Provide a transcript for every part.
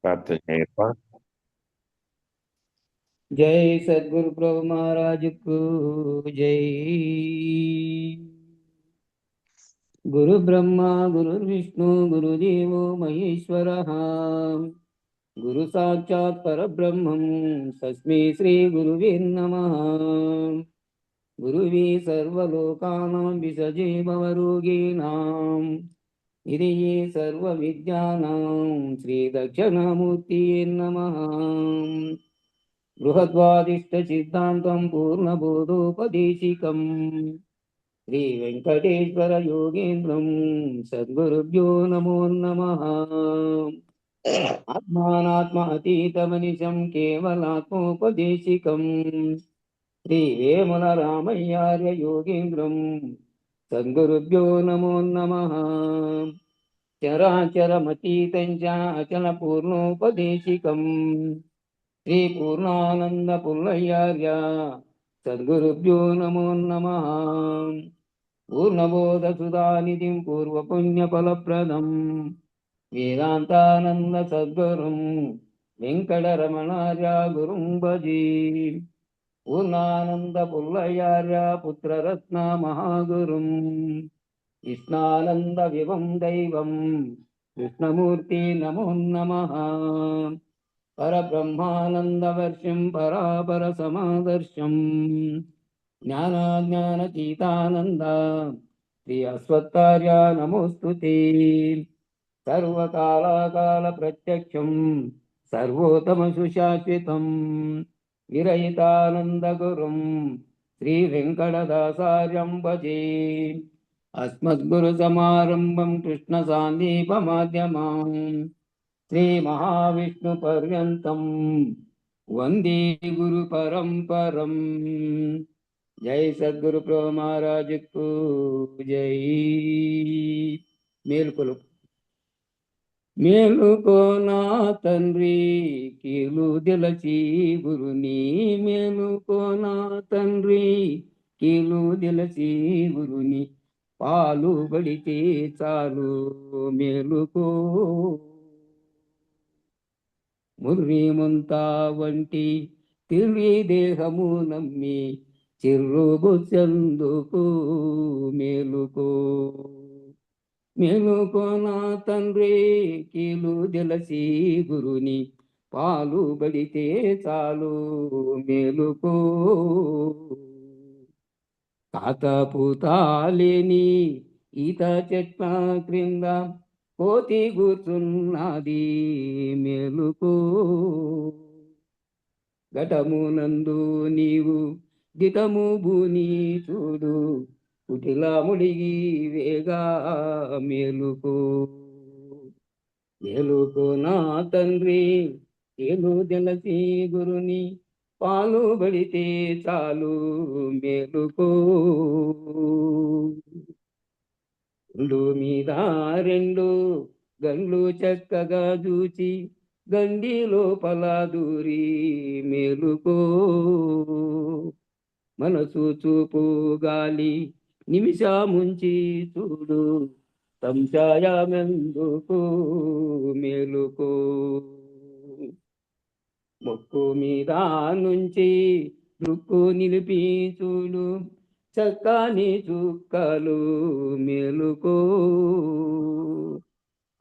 ప్రార్థన చేయప్ప. జై సద్గురు ప్రభు మహారాజుకు జై. గురు బ్రహ్మ గురు విష్ణు గురుదేవో మహేశ్వర, గురు సాక్షాత్ పరబ్రహ్మం తస్మై శ్రీ గురువే నమః. గురువే సర్వలోకానాం విసజే భవరోగిణాం నిధియే సర్వ విద్యానాం శ్రీ దక్షిణామూర్తి నమః. బృహద్వాదిష్ట సిద్ధాంతం పూర్ణబోధోపదేశికం శ్రీ వెంకటేశ్వర యోగేంద్రం సద్గురుభ్యో నమో నమః. ఆత్మానాత్మ అతీతమనిశం కేవలాత్మోపదేశికం శ్రీ వేముల రామయ్యార్య యోగేంద్రం సద్గురుభ్యో నమో నమః. చరాచరమతీతం చ అచల పూర్ణోపదేశికం శ్రీ పూర్ణానంద పుల్లయ్యార్య సద్గురుభ్యో నమో నమః. పూర్ణబోధ సుధానిధిం పూర్వపుణ్యఫలప్రదం వేదాంతానంద సద్గురుం వెంకటరమణార్య గురుం భజే. పూర్ణానంద పుల్లయ్యార్య పుత్రరత్న మహాగురుం కృష్ణానంద వివం దైవం కృష్ణమూర్తి నమో నమః. పరబ్రహ్మానందవర్షం పరాపర సమాదర్శం జ్ఞానాజ్ఞానతీతానంద శ్రీ అశ్వత్థార్య నమోస్తుతే. సర్వకాలాకాల ప్రత్యక్షం సర్వోత్తమ సుశాశ్వతం విరహితానంద గురుం శ్రీ వెంకటదాసార్యం భజే. అస్మద్గురు సమారంభం కృష్ణ సాందీప మాధ్యమం శ్రీ మహావిష్ణు పర్యంతం వందే గురు పరంపరం. జై సద్గురు ప్రభు మహారాజుకు జై. మేలుకొలు మేలుకో నా తండ్రి కీలు దిలచి గురుని, మేలుకో నా తండ్రి కీలు దిలచి గురుని, పాలు బడితే చాలు మేలుకో. ముర్రి ముంతా వంటి తిరి దేహము నమ్మి చిర్రుగు చందుకు మేలుకో. మేలుకో నా తండ్రి కీలు దిలసి గురుని, పాలు బడితే చాలు మేలుకో. తాత పూతాలేని ఈత చెట్ల క్రింద కోతి కూర్చున్నది మేలుకో. ఘటమునందు నీవు దిటము భూని చూడు, కుటిలా ముడిగి వేగా మేలుకో. మేలుకో నా తండ్రి ఏలు జలసి గురుని, పాలు బడితే చాలు మేలుకో. రెండు మీద రెండు గండ్లు చక్కగా చూచి గండి లోపల దూరి మేలుకో. మనసు చూపు గాలి నిమిషముంచి చూడు, సంశయమెందుకు మేలుకో. మొక్కు మీద నుంచి దుక్కు నిలిపి చూడు, చక్కని చుక్కలు మేలుకో.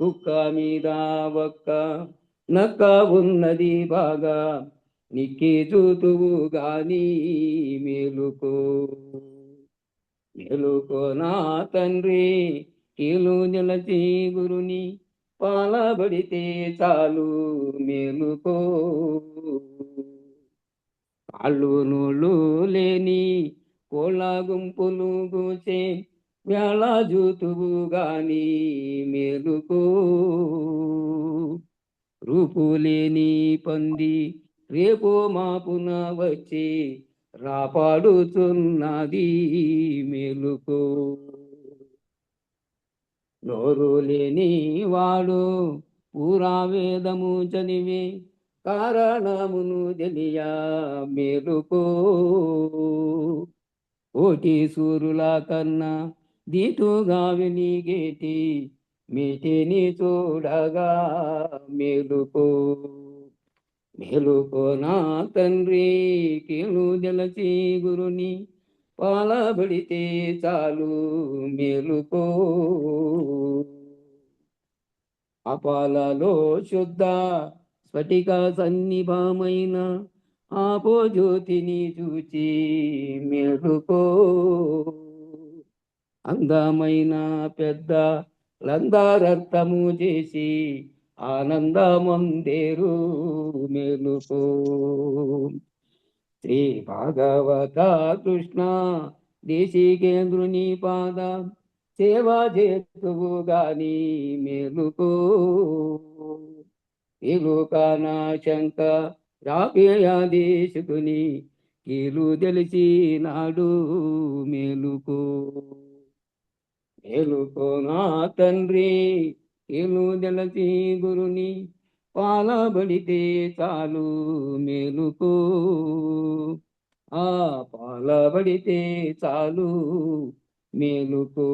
కుక్క మీద ఒక్క నక్క ఉన్నది బాగా, నిక్కి చూతువు గాని మేలుకో. మేలుకో నా తండ్రి కీలు నిలచి గురుని, పాలబడితే చాలు మేలుకో. కాళ్ళు నోళ్ళు లేని కోళ్ళ గుంపులు గూచే వేళ జూతువు గాని మేలుకో. రూపు లేని పంది రేపో మాపున వచ్చి రాపాడుతున్నది మేలుకో. నోరు లేని వాడు పూరా వేదము చదివి కారణమును తెలియా మేలుకో. కోటి సూరుల కన్నా దీటుగా వెలిగేటి మిటిని చూడగా మేలుకో మేలుకో నా తండ్రి, కీలు జలచి గురుని పాలబడితే చాలు మేలుకో. అపాలలో శుద్ధ స్ఫటిక సన్నిభమైన ఆపోజ్యోతిని చూచి మేలుకో. అందమైన పెద్ద లందారర్థము చేసి ఆనందమందేరు మేలుకో. శ్రీ భాగవత కృష్ణ దేశికేంద్రుని పాద సేవా చేతువు గాని మేలుకో. ఇలుకానా శంక రాపేయాదేశకుని కీలు తెలిసి నాడు మేలుకో. మేలుకో నా తండ్రి, కీలు తెలిసి గురుని పాలబడితే చాలు మేలుకో. ఆ పాలబడితే చాలు మేలుకో.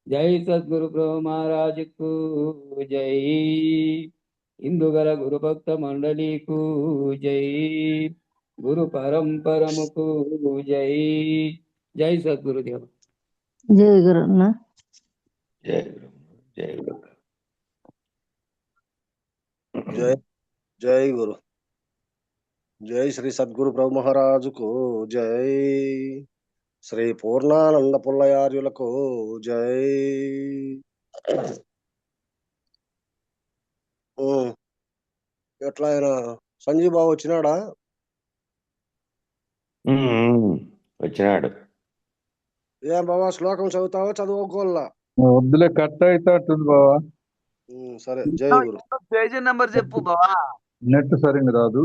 జై సద్గురు ప్రభు మహారాజుకు జై. ఇందుగల గురు భక్త మండలికు జై. గురు పరంపరముకు జై. జై సద్గురుదేవ. జై గురు అన్న. జై గురు. జై గురు. జై జై గురు. జై శ్రీ సద్గురు ప్రభు మహారాజుకు జై. శ్రీ పూర్ణానంద పుల్లయార్యులకు జై. ఎట్లా ఆయన సంజీవ్ బాబు వచ్చినాడా? వచ్చినాడు. ఏం బాబా శ్లోకం చదువుతావా చదువుకోవాలా? వద్దులే, కట్ అవుతుంది బావా. సరే జై గురు. పేజీ నెంబర్ చెప్పు బావా. నెట్ సరిగ్గా రాదు.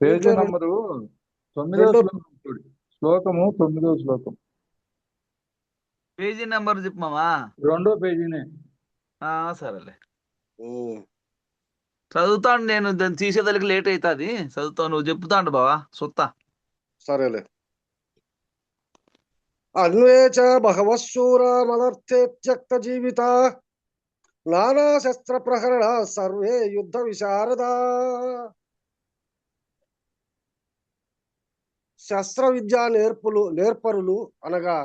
పేజీ నంబరు 9వ శ్లోకము 9వ శ్లోకం. పేజీ నెంబర్ చెప్పు మామా. 2వ పేజీనే. సరేలే చదువుతాను నేను. దాన్ని తీసేదానికి లేట్ అవుతుంది. చదువుతావు, నువ్వు చెప్తాండు బావా సొత్తా. సరేలే. అన్వేచ బహవశూరమనర్థే త్యక్త జీవిత నానా శస్త్ర ప్రహరణ సర్వే యుద్ధ విశారద. శస్త్ర విద్యా నేర్పరులు అనగా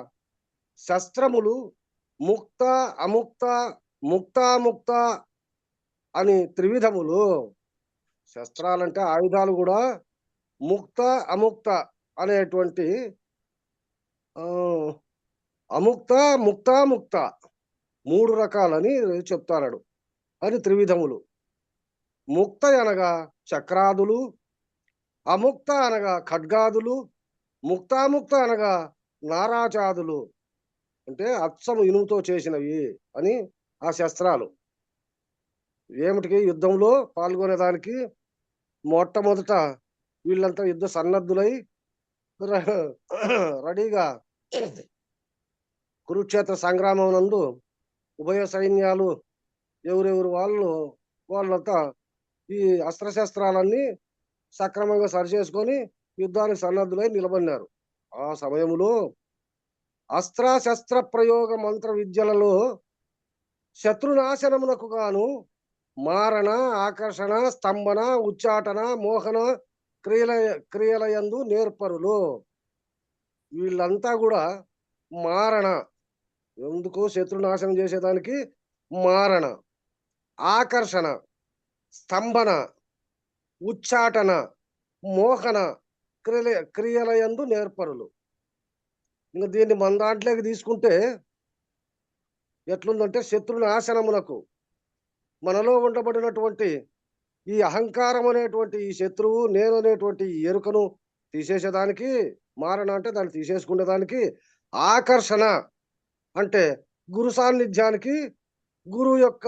శస్త్రములు ముక్త అముక్త ముక్తాముక్త అని త్రివిధములు. శస్త్రాలంటే ఆయుధాలు కూడా ముక్త అముక్త అనేటువంటి అముక్త ముక్తాముక్త 3 రకాలని చెప్తాడు. అది త్రివిధములు. ముక్త అనగా చక్రాదులు, అముక్త అనగా ఖడ్గాదులు, ముక్తాముక్త అనగా నారాచాదులు, అంటే అచ్చము ఇనుముతో చేసినవి అని ఆ శస్త్రాలు. ఏమిటికి యుద్ధంలో పాల్గొనేదానికి మొట్టమొదట వీళ్ళంతా యుద్ధ సన్నద్ధులై రెడీగా కురుక్షేత్ర సంగ్రామం నందు ఉభయ సైన్యాలు ఎవరెవరు వాళ్ళంతా ఈ అస్త్రశస్త్రాలన్నీ సక్రమంగా సరిచేసుకొని యుద్ధానికి సన్నద్ధులై నిలబడినారు. ఆ సమయంలో అస్త్రశస్త్ర ప్రయోగ మంత్ర విద్యలలో శత్రునాశనమునకు గాను మారణ, ఆకర్షణ, స్తంభన, ఉచ్చాటన, మోహన క్రియలయందు నేర్పరులు. వీళ్ళంతా కూడా మారణ, ఎందుకు శత్రునాశనం చేసేదానికి మారణ, ఆకర్షణ, స్తంభన, ఉచ్చాటన, మోహన క్రియలయందు నేర్పరులు. ఇంకా దీన్ని మన దాంట్లోకి తీసుకుంటే ఎట్లుందంటే శత్రునాశనమునకు మనలో ఉండబడినటువంటి ఈ అహంకారం అనేటువంటి ఈ శత్రువు, నేను అనేటువంటి ఈ ఎరుకను తీసేసేదానికి మారణ అంటే దాన్ని తీసేసుకునేదానికి, ఆకర్షణ అంటే గురు సాన్నిధ్యానికి, గురువు యొక్క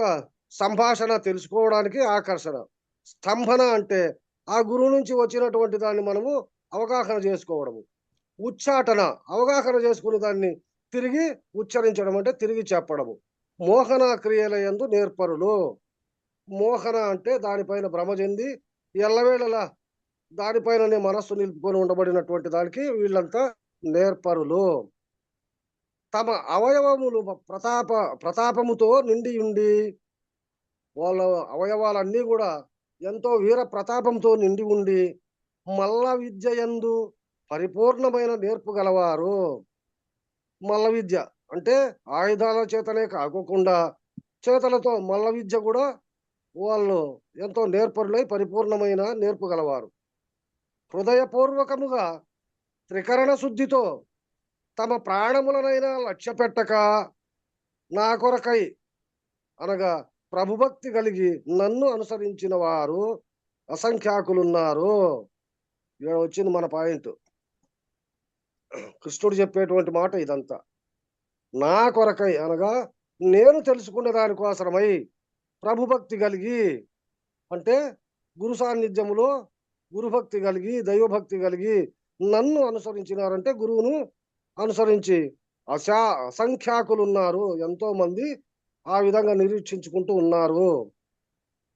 సంభాషణ తెలుసుకోవడానికి ఆకర్షణ, స్తంభన అంటే ఆ గురువు నుంచి వచ్చినటువంటి దాన్ని మనము అవగాహన చేసుకోవడము, ఉచ్చాటన అవగాహన చేసుకునే దాన్ని తిరిగి ఉచ్చరించడం అంటే తిరిగి చెప్పడము, మోహన క్రియల యందు నేర్పరులు. మోహన అంటే దానిపైన భ్రమ చెంది ఎల్లవేళలా దానిపైననే మనస్సు నిలుపుకొని ఉండబడినటువంటి దానికి వీళ్ళంతా నేర్పరులు. తమ అవయవములు ప్రతాపముతో నిండి ఉండి, వాళ్ళ అవయవాలన్నీ కూడా ఎంతో వీర ప్రతాపంతో నిండి ఉండి మల్ల విద్య యందు పరిపూర్ణమైన నేర్పు గలవారు. మల్ల విద్య అంటే ఆయుధాల చేతనే కాకోకుండా చేతలతో మల్ల విద్య కూడా వాళ్ళు ఎంతో నేర్పరులై పరిపూర్ణమైన నేర్పు గలవారు. హృదయపూర్వకముగా త్రికరణ శుద్ధితో తమ ప్రాణములనైనా లక్ష్య పెట్టక నా కొరకై అనగా ప్రభుభక్తి కలిగి నన్ను అనుసరించిన వారు అసంఖ్యాకులున్నారు. ఇక్కడ వచ్చింది మన పాయింట్. కృష్ణుడు చెప్పేటువంటి మాట ఇదంతా. నా కొరకై అనగా నేను తెలుసుకునే దానికోసమై ప్రభుభక్తి కలిగి, అంటే గురు సాన్నిధ్యములో గురుభక్తి కలిగి దైవభక్తి కలిగి నన్ను అనుసరించినారంటే గురువును అనుసరించి అసంఖ్యాకులు ఉన్నారు, ఎంతో మంది ఆ విధంగా నిరీక్షించుకుంటూ ఉన్నారు.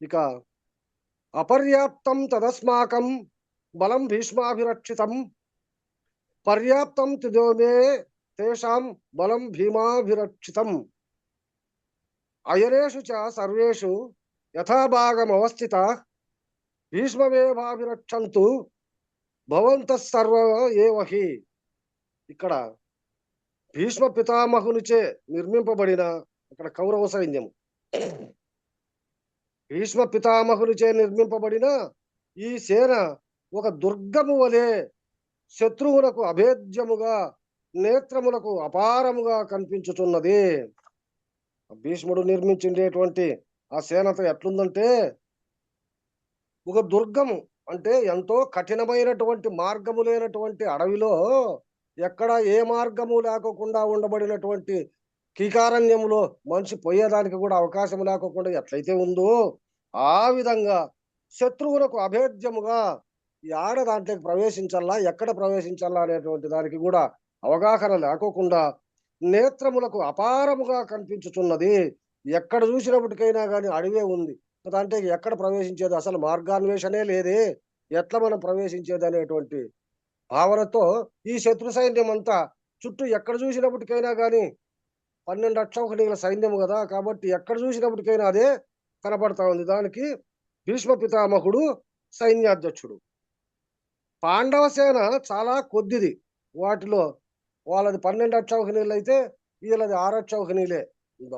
ఇక అపర్యాప్తం తదస్మాకం బలం భీష్మాభిరక్షితం పర్యాప్తం తిదోమే తేషాం బలం భీమాభిరక్షితం అయనేషు చ సర్వేషు యథాభాగమవస్థిత భీష్మమేవాభిరక్షంతు భవంతః సర్వ ఏవహి. ఇక్కడ భీష్మ పితామహునిచే నిర్మింపబడిన, ఇక్కడ కౌరవ సైన్యం భీష్మ పితామహునిచే నిర్మింపబడిన ఈ సేన ఒక దుర్గము వలె శత్రువులకు అభేద్యముగా నేత్రములకు అపారముగా కనిపించుతున్నది. భీష్ముడు నిర్మించేటువంటి ఆ సేనత ఎట్లుందంటే ఒక దుర్గము, అంటే ఎంతో కఠినమైనటువంటి మార్గము లేనటువంటి అడవిలో ఎక్కడ ఏ మార్గము లేకోకుండా ఉండబడినటువంటి కీకారణ్యములో మనిషి పోయేదానికి కూడా అవకాశం లేకోకుండా ఎట్లయితే ఉందో ఆ విధంగా శత్రువులకు అభేద్యముగా ఈ ఆడ దాంట్లోకి ప్రవేశించాలా, ఎక్కడ ప్రవేశించాలా అనేటువంటి దానికి కూడా అవగాహన లేకోకుండా నేత్రములకు అపారముగా కనిపించుతున్నది. ఎక్కడ చూసినప్పటికైనా కానీ అడవే ఉంది, అంటే ఎక్కడ ప్రవేశించేది, అసలు మార్గాన్వేషణే లేదే, ఎట్లా మనం ప్రవేశించేది అనేటువంటి భావనతో ఈ శత్రు సైన్యం అంతా చుట్టూ ఎక్కడ చూసినప్పటికైనా కానీ 12 అక్షౌహిణీల సైన్యము కదా, కాబట్టి ఎక్కడ చూసినప్పటికైనా అదే కనపడతా ఉంది. దానికి భీష్మ పితామహుడు సైన్యాధ్యక్షుడు. పాండవ సేన చాలా కొద్దిది, వాటిలో వాళ్ళది 12 అక్షౌహిణీలు అయితే వీళ్ళది 6 అక్షౌహిణీలే,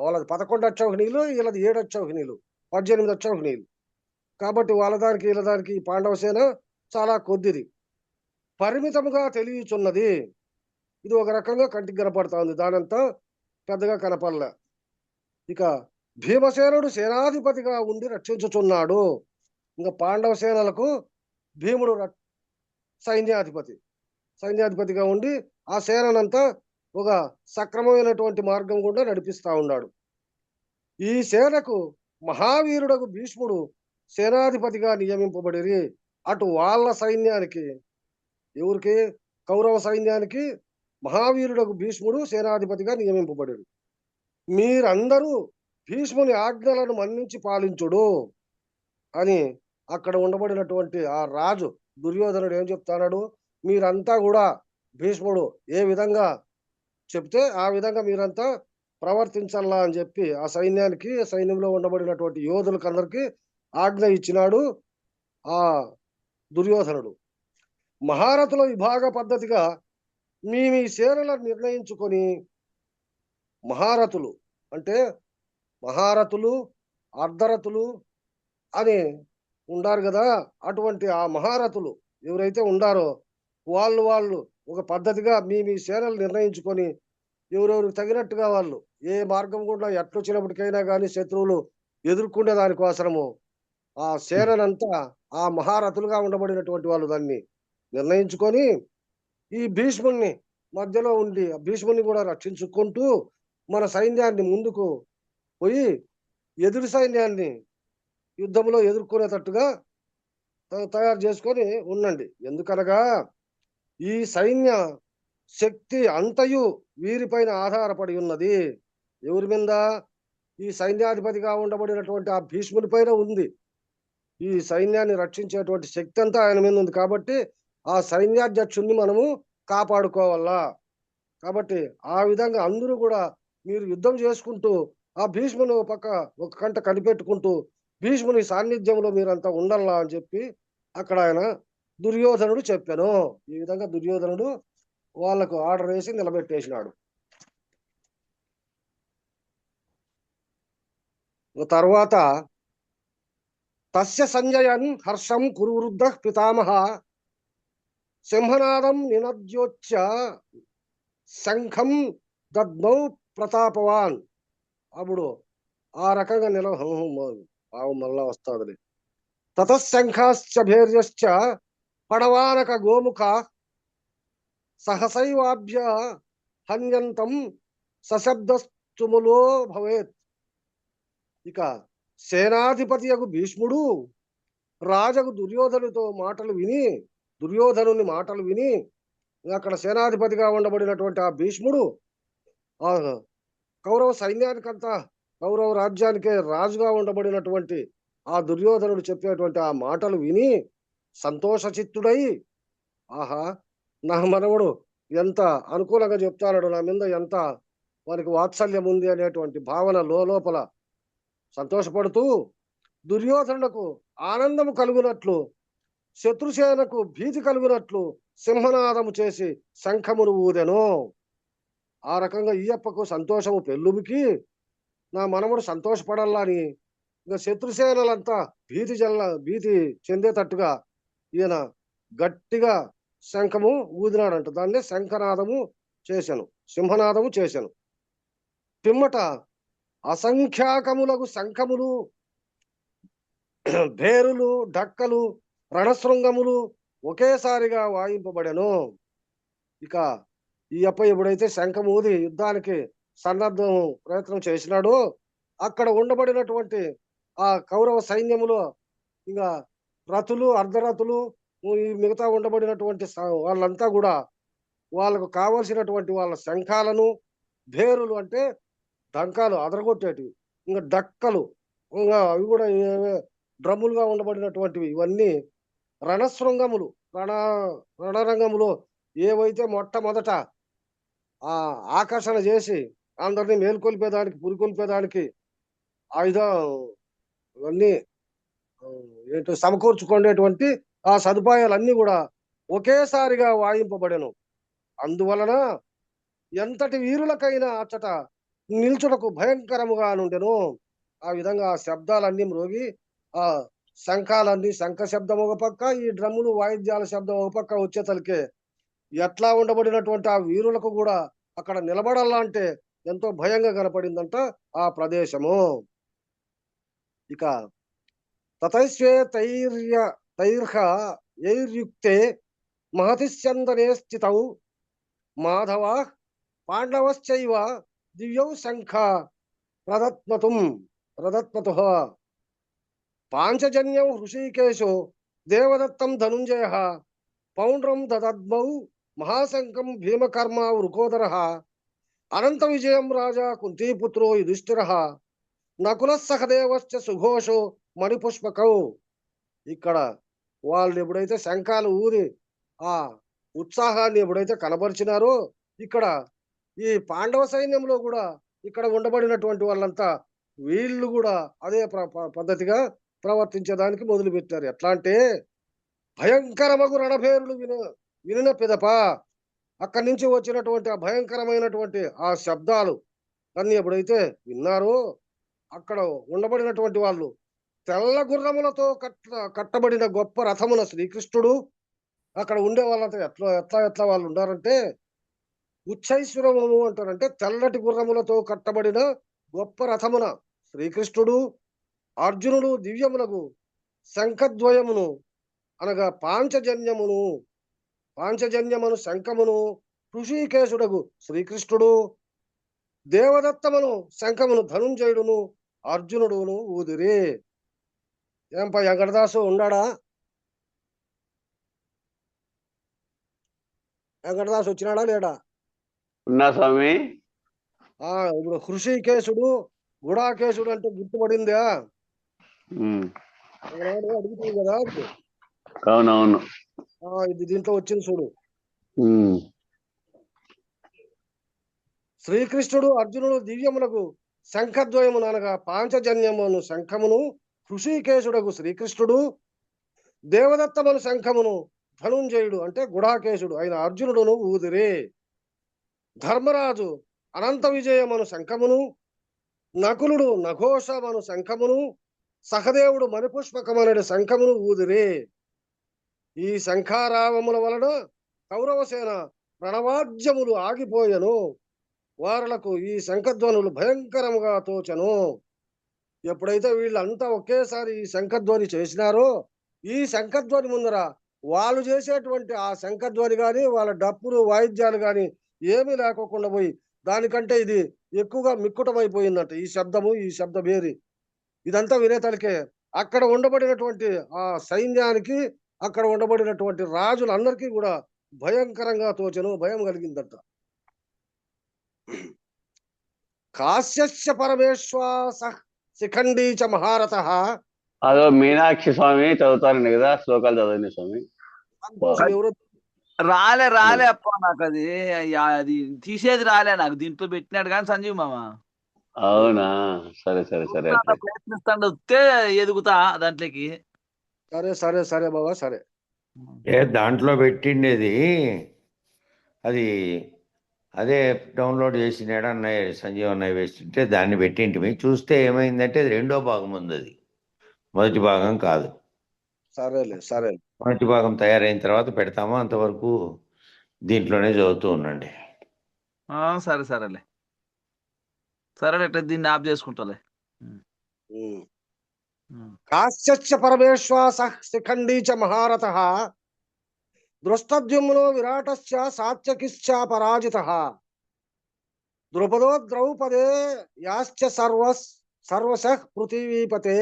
వాళ్ళది 11 అక్షౌహిణీలు, వీళ్ళది 7 అక్షౌహిణీలు, 18 అక్షౌహిణీలు. కాబట్టి వాళ్ళ దానికి వీళ్ళ దానికి పాండవ సేన చాలా కొద్దిది, పరిమితముగా తెలియచున్నది. ఇది ఒక రకంగా కంటికి కనపడతా ఉంది, దానంతా పెద్దగా కనపడలే. ఇక భీమసేనుడు సేనాధిపతిగా ఉండి రక్షించుచున్నాడు. ఇంకా పాండవ సేనలకు భీముడు సైన్యాధిపతిగా ఉండి ఆ సేనంతా ఒక సక్రమమైనటువంటి మార్గం గుండా నడిపిస్తా ఉన్నాడు. ఈ సేనకు మహావీరుడకు భీష్ముడు సేనాధిపతిగా నియమింపబడిరి. అటు వాళ్ళ సైన్యానికి, ఎవరికి, కౌరవ సైన్యానికి మహావీరుడకు భీష్ముడు సేనాధిపతిగా నియమింపబడిరు. మీరందరూ భీష్ముని ఆజ్ఞలను మన్నించి పాలించుడు అని అక్కడ ఉండబడినటువంటి ఆ రాజు దుర్యోధనుడు ఏం చెప్తాడు, మీరంతా కూడా భీష్ముడు ఏ విధంగా చెప్తే ఆ విధంగా మీరంతా ప్రవర్తించాలా అని చెప్పి ఆ సైన్యానికి, సైన్యంలో ఉండబడినటువంటి యోధులకు అందరికీ ఆజ్ఞ ఇచ్చినాడు ఆ దుర్యోధనుడు. మహారథుల విభాగ పద్ధతిగా మీ సేనలను నిర్ణయించుకొని, మహారథులు అంటే మహారథులు అర్ధరథులు అని ఉండారు కదా, అటువంటి ఆ మహారథులు ఎవరైతే ఉండారో వాళ్ళు ఒక పద్ధతిగా మీ సేనలు నిర్ణయించుకొని ఎవరెవరికి తగినట్టుగా వాళ్ళు ఏ మార్గం కూడా ఎట్లొచ్చినప్పటికైనా కానీ శత్రువులు ఎదుర్కొనే దానికోసము ఆ సేనంతా ఆ మహారథులుగా ఉండబడినటువంటి వాళ్ళు దాన్ని నిర్ణయించుకొని ఈ భీష్ముని మధ్యలో ఉండి ఆ భీష్ముని కూడా రక్షించుకుంటూ మన సైన్యాన్ని ముందుకు పోయి ఎదురు సైన్యాన్ని యుద్ధంలో ఎదుర్కొనేటట్టుగా తయారు చేసుకొని ఉండండి. ఎందుకనగా ఈ సైన్య శక్తి అంతయు వీరిపైన ఆధారపడి ఉన్నది. ఎవరి మీద? ఈ సైన్యాధిపతిగా ఉండబడినటువంటి ఆ భీష్ముని పైన ఉంది. ఈ సైన్యాన్ని రక్షించేటువంటి శక్తి అంతా ఆయన మీద ఉంది. కాబట్టి ఆ సైన్యాధ్యక్షుణ్ణి మనము కాపాడుకోవాలా. కాబట్టి ఆ విధంగా అందరూ కూడా మీరు యుద్ధం చేసుకుంటూ ఆ భీష్ముని ఒక కంట కనిపెట్టుకుంటూ భీష్ముని సాన్నిధ్యంలో మీరంతా ఉండాలా అని చెప్పి అక్కడ ఆయన దుర్యోధనుడు చెప్పాను. ఈ విధంగా దుర్యోధనుడు వాళ్లకు ఆర్డర్ వేసి నిలబెట్టేసినాడు. తర్వాత తస్య సంజయన్ హర్షం కురువృద్ధ పితామహ సింహనాదం నినద్యోచ్చ శంఖం దద్మౌ ప్రతాపవాన్. అప్పుడు ఆ రకంగా మళ్ళా వస్తాడులే. తతశంఖాశ్చ భేర్యశ్చ పడవానక గోముఖ సహసైవాభ్య హన్యంతం సశబ్దస్తుములో భవేత్. ఇక సేనాధిపతియగు భీష్ముడు రాజగు దుర్యోధనుని మాటలు విని అక్కడ సేనాధిపతిగా ఉండబడినటువంటి ఆ భీష్ముడు ఆ కౌరవ సైన్యానికంతా కౌరవ రాజ్యానికే రాజుగా ఉండబడినటువంటి ఆ దుర్యోధనుడు చెప్పేటువంటి ఆ మాటలు విని సంతోషచిత్తుడై, ఆహా నా మనవడు ఎంత అనుకూలంగా చెప్తాడు, నా మీద ఎంత వారికి వాత్సల్యం ఉంది అనేటువంటి భావన లోపల సంతోషపడుతూ దుర్యోధనులకు ఆనందము కలుగునట్లు శత్రుసేనకు భీతి కలుగునట్లు సింహనాదము చేసి శంఖమును ఊదెను. ఆ రకంగా ఈయప్పకు సంతోషము పెళ్ళుబికి నా మనముడు సంతోషపడాలని అని ఇంకా శత్రుసేనలంతా భీతి చెందేటట్టుగా ఈయన గట్టిగా శంఖము ఊదినాడంట. దాన్నే శంఖనాదము చేశాను, సింహనాదము చేశాను. పిమ్మట అసంఖ్యాకములకు శంఖములు, భేరులు, డక్కలు, రణశృంగములు ఒకేసారిగా వాయింపబడెను. ఇక ఈ అప్ప ఎప్పుడైతే శంఖం ఊది యుద్ధానికి సన్నద్ధం ప్రయత్నం చేసినాడో అక్కడ ఉండబడినటువంటి ఆ కౌరవ సైన్యములో ఇంకా రథులు, అర్ధరథులు, ఈ మిగతా ఉండబడినటువంటి వాళ్ళంతా కూడా వాళ్ళకు కావలసినటువంటి వాళ్ళ శంఖాలను, భేరులు అంటే డంకాలు అదరగొట్టేటివి, ఇంకా డక్కలు, ఇంకా అవి కూడా డ్రమ్ములుగా ఉండబడినటువంటివి, ఇవన్నీ రణశృంగములు, రణరంగములో ఏవైతే మొట్టమొదట ఆ ఆకర్షణ చేసి అందరినీ మేల్కొల్పేదానికి, పురికొల్పేదానికి ఆయుధం ఇవన్నీ ఏంటో సమకూర్చుకునేటువంటి ఆ సదుపాయాలన్నీ కూడా ఒకేసారిగా వాయింపబడెను. అందువలన ఎంతటి వీరులకైనా అచ్చట నిల్చుటకు భయంకరముగా నుండెను. ఆ విధంగా ఆ శబ్దాలన్నీ మ్రోగి ఆ శంఖాలన్నీ, శంఖ శబ్దం ఒక పక్క, ఈ డ్రమ్ములు వాయిద్యాల శబ్దం ఒక పక్క వచ్చేతలకే ఎట్లా ఉండబడినటువంటి ఆ వీరులకు కూడా అక్కడ నిలబడాలంటే ఎంతో భయంగా కనపడిందంట ఆ ప్రదేశము. ఇక తతైశ్వే తైర్యుక్తే మహతిస్యందనే స్థితౌ మాధవ పాండవశ్చైవ దివ్యౌ శంఖ ప్రదత్మతు పాంచజన్యం హృషీకేశో దేవదత్తం ధనుంజయ పౌండ్రం దదద్మౌ మహాశంఖం భీమకర్మ వృకోదర అనంత విజయం రాజా కుంతీపుత్రో యుధిష్ఠిర నకుల సహదేవశ్చ సుఘోషో మణిపుష్పకౌ. ఇక్కడ వాళ్ళు ఎప్పుడైతే శంఖాలు ఊరి ఆ ఉత్సాహాన్ని ఎప్పుడైతే కనబరిచినారో ఇక్కడ ఈ పాండవ సైన్యంలో కూడా ఇక్కడ ఉండబడినటువంటి వాళ్ళంతా వీళ్ళు కూడా అదే పద్ధతిగా ప్రవర్తించేదానికి మొదలు పెట్టారు. ఎట్లా అంటే భయంకరమగు రణభేరులు వినిన పిదప అక్కడి నుంచి వచ్చినటువంటి ఆ భయంకరమైనటువంటి ఆ శబ్దాలు అన్ని ఎప్పుడైతే విన్నారో అక్కడ ఉండబడినటువంటి వాళ్ళు తెల్ల గుర్రములతో కట్టబడిన గొప్ప రథమున శ్రీకృష్ణుడు, అక్కడ ఉండే వాళ్ళంతా ఎట్లా వాళ్ళు ఉండారంటే ఉచ్చైశ్వరము అంటారంటే తెల్లటి గుర్రములతో కట్టబడిన గొప్ప రథమున శ్రీకృష్ణుడు, అర్జునుడు దివ్యమునకు శంఖద్వయమును అనగా పాంచజన్యమును శంఖమును ఋషికేశుడగు శ్రీకృష్ణుడు, దేవదత్తమును శంఖమును ధనుంజయుడును అర్జునుడును ఊదిరి. ఏంపా వెంకటదాసు ఉన్నాడా? వెంకటదాసు వచ్చినాడా లేడా? ఉన్నా స్వామి. ఇప్పుడు హృషికేశుడు, గుడాకేశుడు అంటే గుర్తుపడిందా? అడుగుతుంది కదా. అవునవును, ఇది దీంట్లో వచ్చింది చూడు. శ్రీకృష్ణుడు అర్జునుడు దివ్యమునకు శంఖద్వయమును అనగా పాంచజన్యమును శంఖమును, హృషికేశుడకు శ్రీకృష్ణుడు, దేవదత్తమును శంఖమును ధనుంజయుడు అంటే గుడాకేశుడు అయిన అర్జునుడును ఊదిరే. ధర్మరాజు అనంత విజయమను శంఖమును, నకులుడు నఘోషమను శంఖమును, సహదేవుడు మణిపుష్పకమనడి శంఖమును ఊదిరే. ఈ శంఖారావముల వలన కౌరవసేన ప్రణవాద్యములు ఆగిపోయెను. వారులకు ఈ శంఖధ్వనులు భయంకరముగా తోచెను. ఎప్పుడైతే వీళ్ళంతా ఒకేసారి ఈ శంఖధ్వని చేసినారో, ఈ శంఖధ్వని ముందర వాళ్ళు చేసేటువంటి ఆ శంఖధ్వని గాని, వాళ్ళ డప్పులు వాయిద్యాలు గాని ఏమీ లేకోకుండా పోయి, దానికంటే ఇది ఎక్కువగా మిక్కుటమైపోయిందంట. ఈ శబ్దము, ఈ శబ్ద వేరి ఇదంతా వినేతలకే అక్కడ ఉండబడినటువంటి ఆ సైన్యానికి, అక్కడ ఉండబడినటువంటి రాజులందరికీ కూడా భయంకరంగా తోచెను, భయం కలిగిందట. కాశ్యస్య పరమేశ్వాస శిఖండీ చ మహారథ. అదో మీనాక్షి స్వామి చదువుతారండి కదా, శ్లోకాలు చదవండి స్వామి. ఎవరు రాలే అప్ప నాకు అది అది తీసేది రాలే నాకు. దీంట్లో పెట్టినాడు కానీ సంజీవ్ మామ. అవునా, సరే సరే సరే. ప్రయత్నిస్తాను వస్తే ఎదుగుతా దాంట్లోకి. సరే సరే సరే బాబా సరే. దాంట్లో పెట్టిండేది అది అదే డౌన్లోడ్ చేసినాడు అన్నయ్య, సంజీవ్ అన్నయ్య వేస్తుంటే దాన్ని పెట్టింటిమి. చూస్తే ఏమైందంటే అది రెండో భాగం ఉంది, అది మొదటి భాగం కాదు. సరేలే సరే. మొదటి భాగం తయారైన తర్వాత పెడతామో, అంతవరకు దీంట్లోనే చదువుతూ ఉండండి. సరే సరేలే దీన్ని ఆఫ్ చేసుకుంటాలే. కాశ్యస్య పరమేశ్వాస శిఖండీ చ మహారథ. దృష్టద్యుమ్నో విరాటస్య సాత్యకిశ్చ పరాజితః. ద్రుపదో ద్రౌపదే యాశ్చ సర్వశః పృథివీపతే.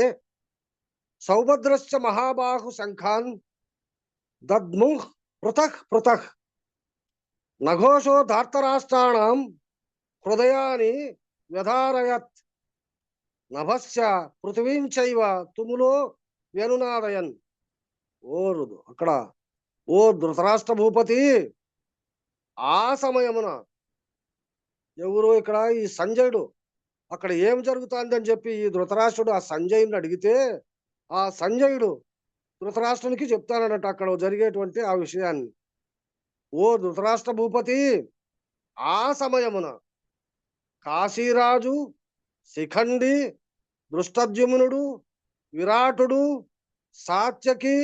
సౌభద్రశ్చ మహాబాహు శంఖాన్ దద్ముః పృథక్ పృథక్. నఘోషో ధార్తరాష్ట్రాణం హృదయాని వ్యధారయత్. నభస్య పృథివీం చైవ తుములో వ్యనునాదయన్. అక్కడ ఓ ధృతరాష్ట్ర భూపతి, ఆ సమయమున ఎవరు ఇక్కడ ఈ సంజయుడు అక్కడ ఏం జరుగుతుందని చెప్పి ఈ ధృతరాష్ట్రుడు ఆ సంజయుని అడిగితే, ఆ సంజయుడు ధృతరాష్ట్రునికి చెప్తానన్నట్టు అక్కడ జరిగేటువంటి ఆ విషయాన్ని. ఓ ధృతరాష్ట్ర భూపతి, ఆ సమయమున కాశీరాజు, శిఖండి, దృష్టద్యుమ్నుడు, విరాటుడు, సాత్యకి,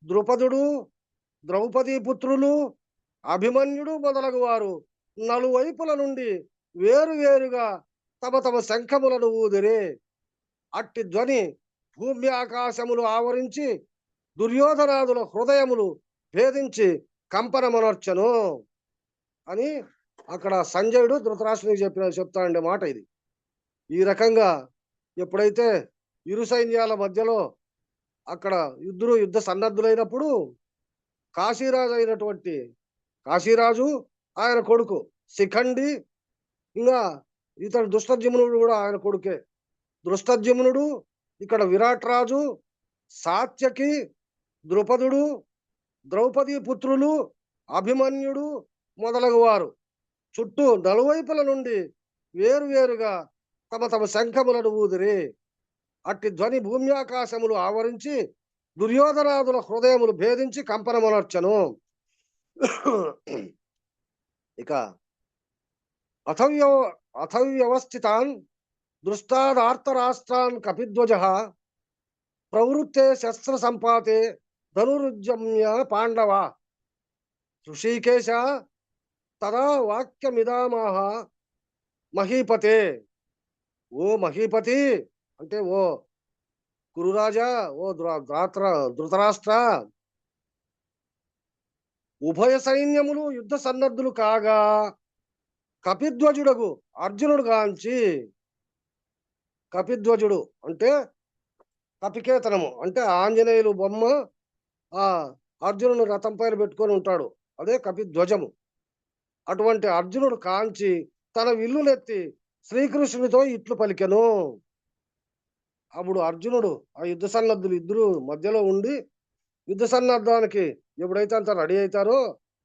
ద్రుపదుడు, ద్రౌపదీ పుత్రులు, అభిమన్యుడు మొదలగు వారు నలువైపుల నుండి వేరువేరుగా తమ తమ శంఖములను ఊదిరే. అట్టి ధ్వని భూమి ఆకాశములు ఆవరించి దుర్యోధనాదుల హృదయములు భేదించి కంపనమనర్చను అని అక్కడ సంజయుడు ధృతరాష్ట్రునికి చెప్తానండే మాట ఇది. ఈ రకంగా ఎప్పుడైతే ఇరు సైన్యాల మధ్యలో అక్కడ యుద్ధ సన్నద్ధులైనప్పుడు కాశీరాజు ఆయన కొడుకు శిఖండి, ఇంకా ఇతడు దృష్టద్యుమ్నుడు కూడా ఆయన కొడుకే. దృష్టద్యుమ్నుడు, ఇక్కడ విరాట్ రాజు, సాత్యకి, ద్రుపదుడు, ద్రౌపదీ పుత్రులు, అభిమన్యుడు మొదలగు వారు చుట్టూ నలువైపుల నుండి వేరువేరుగా తమ తమ శంఖములను ఊదిరి. అట్టి ధ్వని భూమ్యాకాశములు ఆవరించి దుర్యోధనాదుల హృదయములు భేదించి కంపనమనర్చను. ఇక అథవ్యవస్థితాన్ దృష్టాదార్తరాష్ట్రాన్ కపిధ్వజ ప్రవృత్తే శస్త్ర సంపాతే ధనురుజ్జమ్య పాండవ. ఋషికేశ తదా వాక్యమిదామాహ మహీపతే. ఓ మహీపతి అంటే ఓ కురురాజా, ఓ ధృతరాష్ట్ర, ఉభయ సైన్యములు యుద్ధ సన్నద్ధులు కాగా కపిధ్వజుడగు అర్జునుడు గాంచి. కపిధ్వజుడు అంటే కపికేతనము అంటే ఆంజనేయులు బొమ్మ ఆ అర్జునుడు రథం పైన పెట్టుకొని ఉంటాడు, అదే కపిధ్వజము. అటువంటి అర్జునుడు కాంచి తన విల్లునెత్తి శ్రీకృష్ణునితో ఇట్లు పలికెను. అప్పుడు అర్జునుడు ఆ యుద్ధ సన్నద్ధులు ఇద్దరు మధ్యలో ఉండి యుద్ధ సన్నద్ధానికి ఎప్పుడైతే అంత రెడీ అవుతారో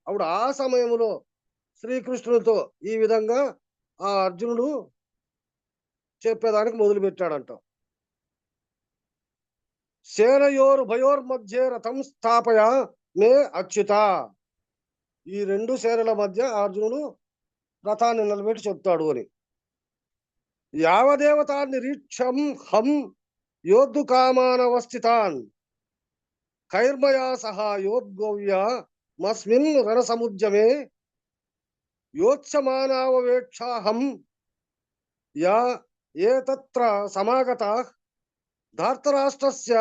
అప్పుడు ఆ సమయంలో శ్రీకృష్ణునితో ఈ విధంగా ఆ అర్జునుడు చెప్పేదానికి మొదలు పెట్టాడంట. సేనయోరు భయోర్ మధ్య రథం స్థాపయ మే అచ్యుత. ఈ రెండు సేనల మధ్య అర్జునుడు రథాన్ని నిలబెట్టి చెప్తాడు అని. యావదేవతా నిరీక్షం హం యోద్ధు కామానవస్థితాన్ కైర్మయా సహా యోద్గవ్య మస్మిన్ రణసముద్యమే యోత్సమానావేక్షాహం యా ఏతత్ర సమాగతాః ధార్తరాష్ట్రస్య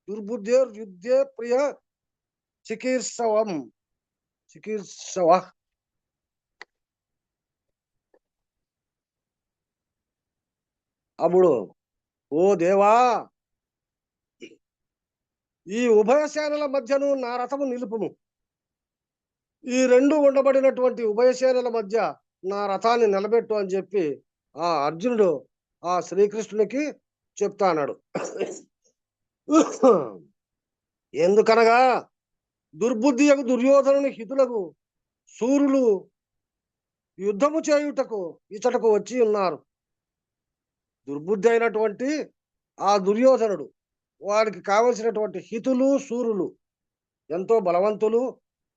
దుర్బుద్ధేర్యుద్ధే ప్రియ చికీర్షవః. అప్పుడు ఓ దేవా, ఈ ఉభయ సేనల మధ్యను నా రథము నిలుపుము. ఈ రెండు ఉండబడినటువంటి ఉభయ సేనల మధ్య నా రథాన్ని నిలబెట్టు అని చెప్పి ఆ అర్జునుడు ఆ శ్రీకృష్ణునికి చెప్తాన్నాడు. ఎందుకనగా దుర్బుద్ధియకు దుర్యోధనుని హితులకు సూర్యులు యుద్ధము చేయుటకు ఇతటకు వచ్చి ఉన్నారు. దుర్బుద్ధి అయినటువంటి ఆ దుర్యోధనుడు, వారికి కావలసినటువంటి హితులు సూరులు, ఎంతో బలవంతులు,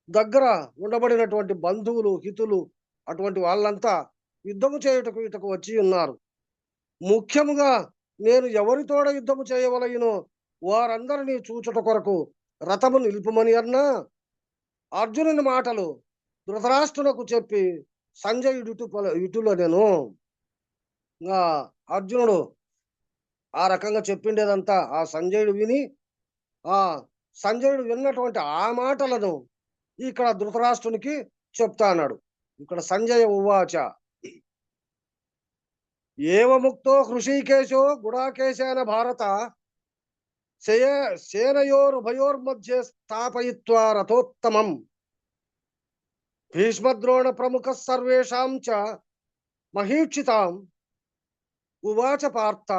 దగ్గర ఉండబడినటువంటి బంధువులు హితులు, అటువంటి వాళ్ళంతా యుద్ధము చేయుటకు ఇటకు వచ్చి ఉన్నారు. ముఖ్యముగా నేను ఎవరితోడ యుద్ధము చేయవలగినో వారందరినీ చూచుట కొరకు రథము నిలుపుమని అన్నా అర్జునుని మాటలు ధృతరాష్ట్రునకు చెప్పి సంజయుడు ఇటులో నేను అర్జునుడు ఆ రకంగా చెప్పిండేదంతా ఆ సంజయుడు విని, ఆ సంజయుడు విన్నటువంటి ఆ మాటలను ఇక్కడ ధృతరాష్ట్రునికి చెప్తా అన్నాడు. ఇక్కడ సంజయ ఉవాచ ఏవముక్తో హృషీకేశో గుడాకేశాన భారత సేనయోరుభయోర్మధ్య స్థాపయిత్వా రథోత్తమం భీష్మద్రోణ ప్రముఖ సర్వేషాం చ మహీక్షితాం ఉవాచ పార్థ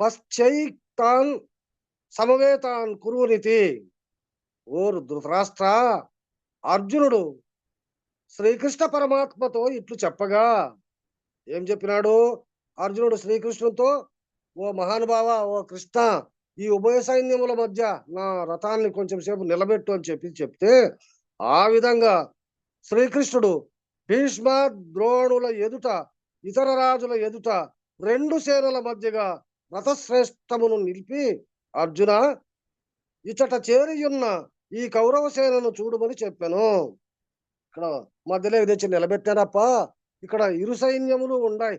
పశ్చైతాన్ సమవేతాన్ కురునితి. ఓరు ధృతరాష్ట్ర, అర్జునుడు శ్రీకృష్ణ పరమాత్మతో ఇట్లు చెప్పగా ఏం చెప్పినాడు? అర్జునుడు శ్రీకృష్ణుతో, ఓ మహానుభావ, ఓ కృష్ణ, ఈ ఉభయ సైన్యముల మధ్య నా రథాన్ని కొంచెం సేపు నిలబెట్టు అని చెప్తే ఆ విధంగా శ్రీకృష్ణుడు భీష్మ ద్రోణుల ఎదుట, ఇతర రాజుల ఎదుట రెండు సేనల మధ్యగా రథశ్రేష్టమును నిలిపి, అర్జున, ఇచట చేరియున్న ఈ కౌరవ సేనను చూడమని చెప్పాను. ఇక్కడ మధ్యలో తెచ్చి నిలబెట్టానప్ప, ఇక్కడ ఇరు సైన్యములు ఉన్నాయి,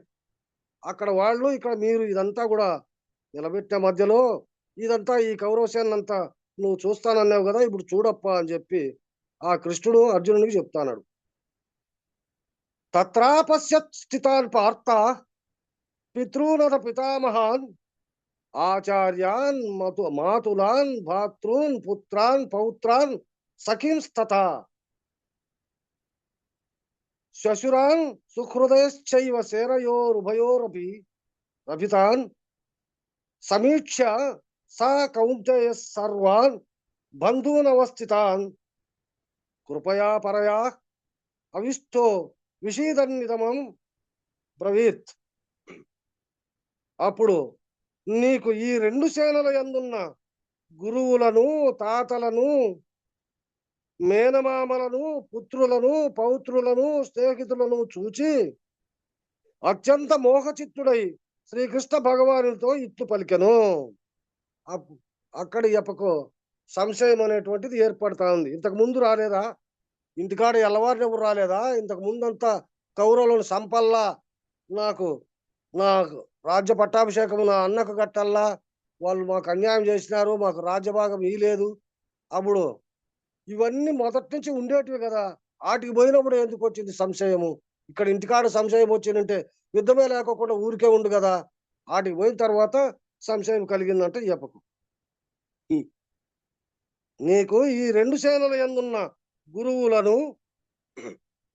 అక్కడ వాళ్ళు, ఇక్కడ మీరు, ఇదంతా కూడా నిలబెట్టే మధ్యలో ఇదంతా ఈ కౌరవ సేనంతా నువ్వు చూస్తానన్నావు కదా, ఇప్పుడు చూడప్ప అని చెప్పి ఆ కృష్ణుడు అర్జునునికి చెప్తాన్నాడు. తత్రాపశ్యత్ స్థితాన్ పార్థ పితృనర పితామహాన్ ఆచార్యాన్ మాతులాన్ భాతృన్ పుత్రాన్ పౌత్రాన్ సఖీంస్తథా శ్వశురాన్ సుహృదయశ్చైవ సేనయోరుభయోరపి రభితాన్ సమీక్ష్య సా కౌంతేయ సర్వాన్ బంధూనవస్థితాన్ కృపయా పరయా అవిష్టో విషీదన్నితమం బ్రవీత్. అప్పుడు నీకు ఈ రెండు సేనల యందున్న గురువులను, తాతలను, మేనమామలను, పుత్రులను, పౌత్రులను, స్నేహితులను చూచి అత్యంత మోహచిత్తుడై శ్రీకృష్ణ భగవానుడితో ఇట్లు పలికెను. అక్కడి ఎప్పకు సంశయం అనేటువంటిది ఏర్పడతా ఉంది. ఇంతకు ముందు రాలేదా? ఇంటికాడ ఎల్లవారిని ఎవరు రాలేదా? ఇంతకు ముందంతా కౌరవులను సంపల్లా, నాకు రాజ్య పట్టాభిషేకము నా అన్నకు కట్టల్లా, వాళ్ళు మాకు అన్యాయం చేసినారు, మాకు రాజ్యభాగం ఇయ్యలేదు. అప్పుడు ఇవన్నీ మొదటి నుంచి ఉండేటివి కదా, వాటికి పోయినప్పుడు ఎందుకు వచ్చింది సంశయము? ఇక్కడ ఇంటికాడ సంశయం వచ్చిందంటే యుద్ధమే లేకోకుండా ఊరికే ఉండు కదా, వాటికి పోయిన తర్వాత సంశయం కలిగిందంటే చెప్పకు. నీకు ఈ రెండు సేనల యందున్న గురువులను,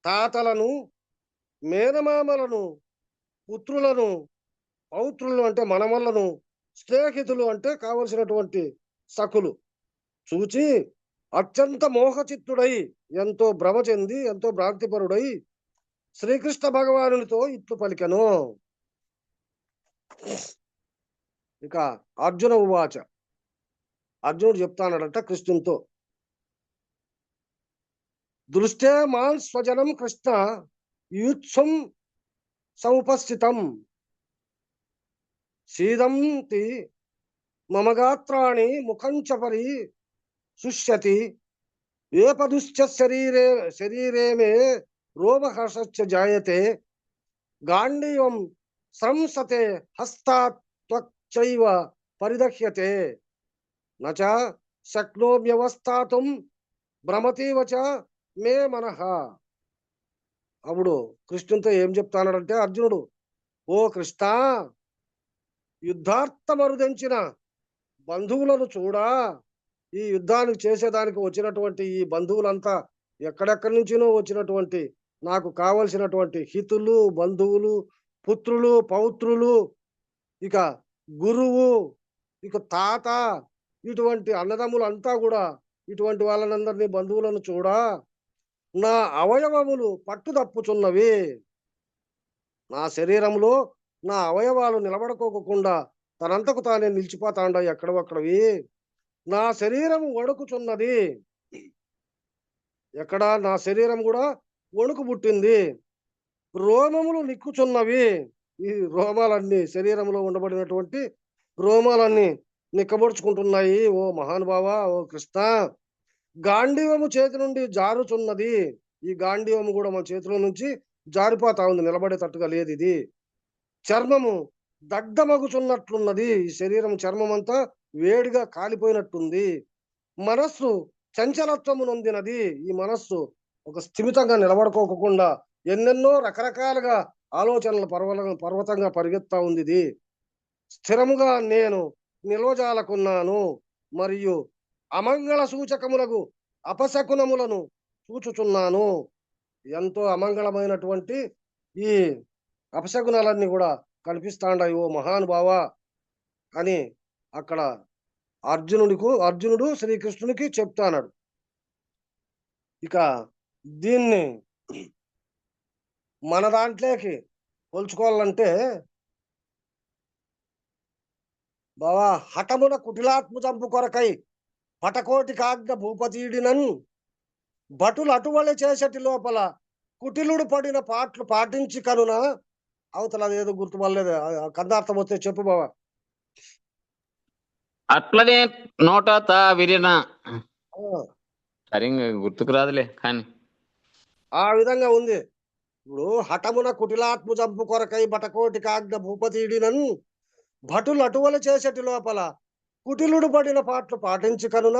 తాతలను, మేనమామలను, పుత్రులను, పౌత్రులను అంటే మనమలను, స్నేహితులు అంటే కావలసినటువంటి సకులు చూచి అత్యంత మోహచిత్తుడై, ఎంతో భ్రమ చెంది, ఎంతో భ్రాంతిపరుడై శ్రీకృష్ణ భగవానునితో ఇట్లు పలికెను. ఇక అర్జున ఉవాచ, అర్జునుడు చెప్తానడట కృష్ణునితో, దృష్టే మాన్ స్వజనం కృష్ణ యూత్సం సముపస్థితం సీదంతి మమ గాత్రాణి ముఖంచ పరి శుష్యతి ఏపదుశ్చ శరీరే శరీరే మే రోమహర్షశ్చ జాయతే గాండీవం స్రంసతే హస్తాత్వచైవ పరిదహ్యతే నచ శక్నోమ్యవస్థాతుం భ్రమతీవ చ మే మనః. అప్పుడు కృష్ణునితో ఏం చెప్తానంటే అర్జునుడు, ఓ కృష్ణ, యుద్ధార్థమరుదించిన బంధువులను చూడా. ఈ యుద్ధానికి చేసేదానికి వచ్చినటువంటి ఈ బంధువులంతా ఎక్కడెక్కడి నుంచినో వచ్చినటువంటి, నాకు కావలసినటువంటి హితులు, బంధువులు, పుత్రులు, పౌత్రులు, ఇక గురువు, ఇక తాత, ఇటువంటి అన్నదమ్ములు అంతా కూడా, ఇటువంటి వాళ్ళనందరినీ బంధువులను చూడా. నా అవయవములు పట్టుదప్పుచున్నవి. నా శరీరంలో నా అవయవాలు నిలబడుకోకుండా తనంతకు తానే నిలిచిపోతాండ ఎక్కడొక్కడవి. నా శరీరం వణుకుచున్నది. ఎక్కడ నా శరీరం కూడా వణుకు పుట్టింది. రోమములు నిక్కుచున్నవి. ఈ రోమాలన్నీ, శరీరంలో ఉండబడినటువంటి రోమాలన్నీ నిక్కబొడుచుకుంటున్నాయి. ఓ మహానుభావ, ఓ కృష్ణ. గాంధీవము చేతి నుండి జారుచున్నది. ఈ గాంధీవము కూడా మన చేతిలో నుంచి జారిపోతా ఉంది, నిలబడేటట్టుగా లేదు ఇది. చర్మము దగ్ధమగుచున్నట్లున్నది. ఈ శరీరం చర్మం అంతా వేడిగా కాలిపోయినట్టుంది. మనస్సు చంచలత్వము నొందినది. ఈ మనస్సు ఒక స్థిమితంగా నిలబడుకోకుండా ఎన్నెన్నో రకరకాలుగా ఆలోచనలు పర్వతంగా పరిగెత్తా ఉంది. ఇది స్థిరముగా నేను నిల్వజాలకున్నాను, మరియు అమంగళ సూచకములకు అపశకునములను చూచుచున్నాను. ఎంతో అమంగళమైనటువంటి ఈ అపశకునాలన్నీ కూడా కనిపిస్తాండాయి ఓ మహానుభావ అని అక్కడ అర్జునుడు శ్రీకృష్ణునికి చెప్తాన్నాడు. ఇక దీన్ని మన దాంట్లోకి పోల్చుకోవాలంటే, బావా, హఠమున కుటిలాత్మ చంపు కొరకై పటకోటి కాగ్న భూపతీడినన్ భటులు అటువలే చేసటి లోపల కుటిలుడు పడిన పాటలు పాటించి కనున. అవతల అదేదో గుర్తుపడలేదు, కందార్థం వస్తే చెప్పు బావా. అట్లనే నోట తా విరిన సరిగ్గా గుర్తుకు రాదులే కానీ ఆ విధంగా ఉంది. ఇప్పుడు హఠమున కుటిలాత్మ చంపు కొరకై బటకోటి కాగ్న భూపతీడినన్ భటులు అటువల చేసటి లోపల కుటిలుడు పడిన పాటలు పాటించి కనున.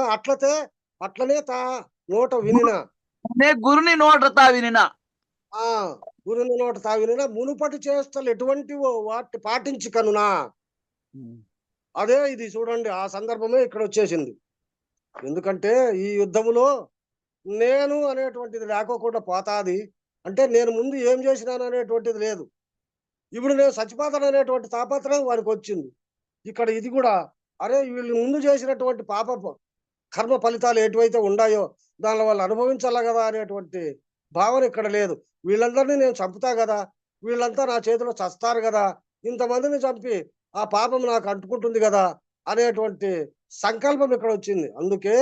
అట్లనే తా నోట వినిన, గురుని నోట తా వినిన, గురుని నోట తా వినిన మునుపటి చేష్టలు ఎటువంటివో వాటి పాటించి కనునా. అదే ఇది చూడండి, ఆ సందర్భమే ఇక్కడ వచ్చేసింది. ఎందుకంటే ఈ యుద్ధములో నేను అనేటువంటిది లేకోకుండా పోతాది. అంటే నేను ముందు ఏం చేసినాను అనేటువంటిది లేదు. ఇప్పుడు నేను చచ్చిపోతాను అనేటువంటి తాపత్రయం వారికి వచ్చింది. ఇక్కడ ఇది కూడా, అరే వీళ్ళు ముందు చేసినటువంటి పాప కర్మ ఫలితాలు ఎటువైతే ఉన్నాయో దాని వాళ్ళు అనుభవించాలా కదా అనేటువంటి భావన ఇక్కడ లేదు. వీళ్ళందరినీ నేను చంపుతా కదా, వీళ్ళంతా నా చేతిలో చస్తారు కదా, ఇంతమందిని చంపి ఆ పాపం నాకు అంటుకుంటుంది కదా అనేటువంటి సంకల్పం ఇక్కడ వచ్చింది. అందుకే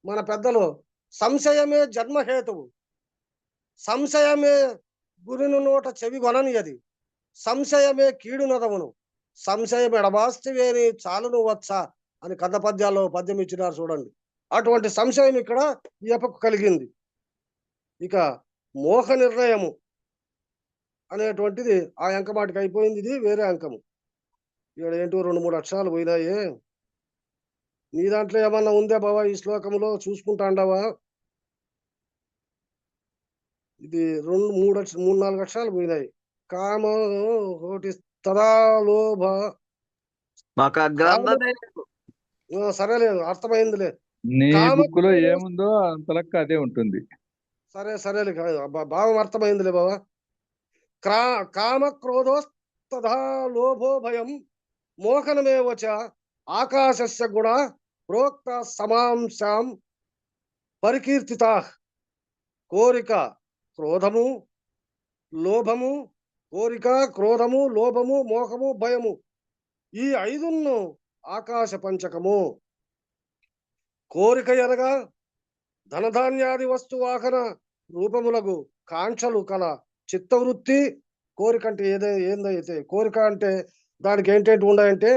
మన పెద్దలు సంశయమే జన్మహేతువు, సంశయమే గురుని నోట చెవి కొనని, అది సంశయమే కీడు నదమును, సంశయం ఎడబాస్తివేని చాలును వచ్చా అని కథ పద్యాల్లో పద్యం ఇచ్చినారు చూడండి. అటువంటి సంశయం ఇక్కడ ఈ ఎపకు కలిగింది. ఇక మోహ నిర్ణయము అనేటువంటిది ఆ అంకమాటికి అయిపోయింది. ఇది వేరే అంకము. ఇక్కడ ఏంటో 2-3 అక్షరాలు పోయినాయే. నీ దాంట్లో ఏమన్నా ఉందే బావా ఈ శ్లోకములో? చూసుకుంటాండావా? ఇది 2-3-4 అక్షరాలు పోయినాయి. కామ కోటి తదా లోభ. మాకు ఆ గ్రంథమే సరేలేదు, అర్థమైందిలే. నీ కామ బుక్ లో ఏముందో అంతలక్క అదే ఉంటుంది. సరేలే, భావం అర్థమైందిలే బావా. కామ క్రోధోస్తథా లోభో భయం మోహనమేవచ ఆకాశస్య గుణ ప్రోక్త సమాంశాం పరికీర్తిత. కోరిక, క్రోధము, లోభము, కోరిక, క్రోధము, లోభము, మోహము, భయము, ఈ ఐదును ఆకాశ పంచకము. కోరిక ఎనగా ధనధాన్యాది వస్తువాహన రూపములకు కాంక్షలు కల చిత్తవృత్తి. కోరిక అంటే ఏందైతే కోరిక అంటే దానికి ఏంటంటే ఉన్నాయంటే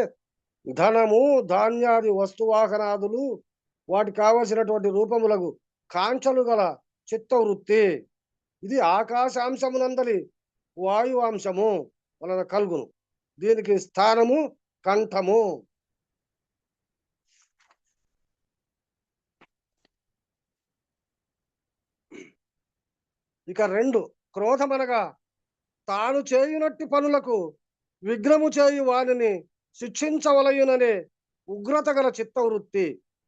ధనము, ధాన్యాది వస్తువాహనాదులు, వాటికి కావలసినటువంటి రూపములకు కాంక్షలు గల చిత్తవృత్తి. ఇది ఆకాశాంశమునందలి వాయువాంశము వలన కలుగును. దీనికి స్థానము కంఠము. ఇక 2, క్రోధమనగా తాను చేయునట్టి పనులకు విఘ్నము చేయు వానిని శిక్షించవలయుననే ఉగ్రత గల చిత్తవృత్తి.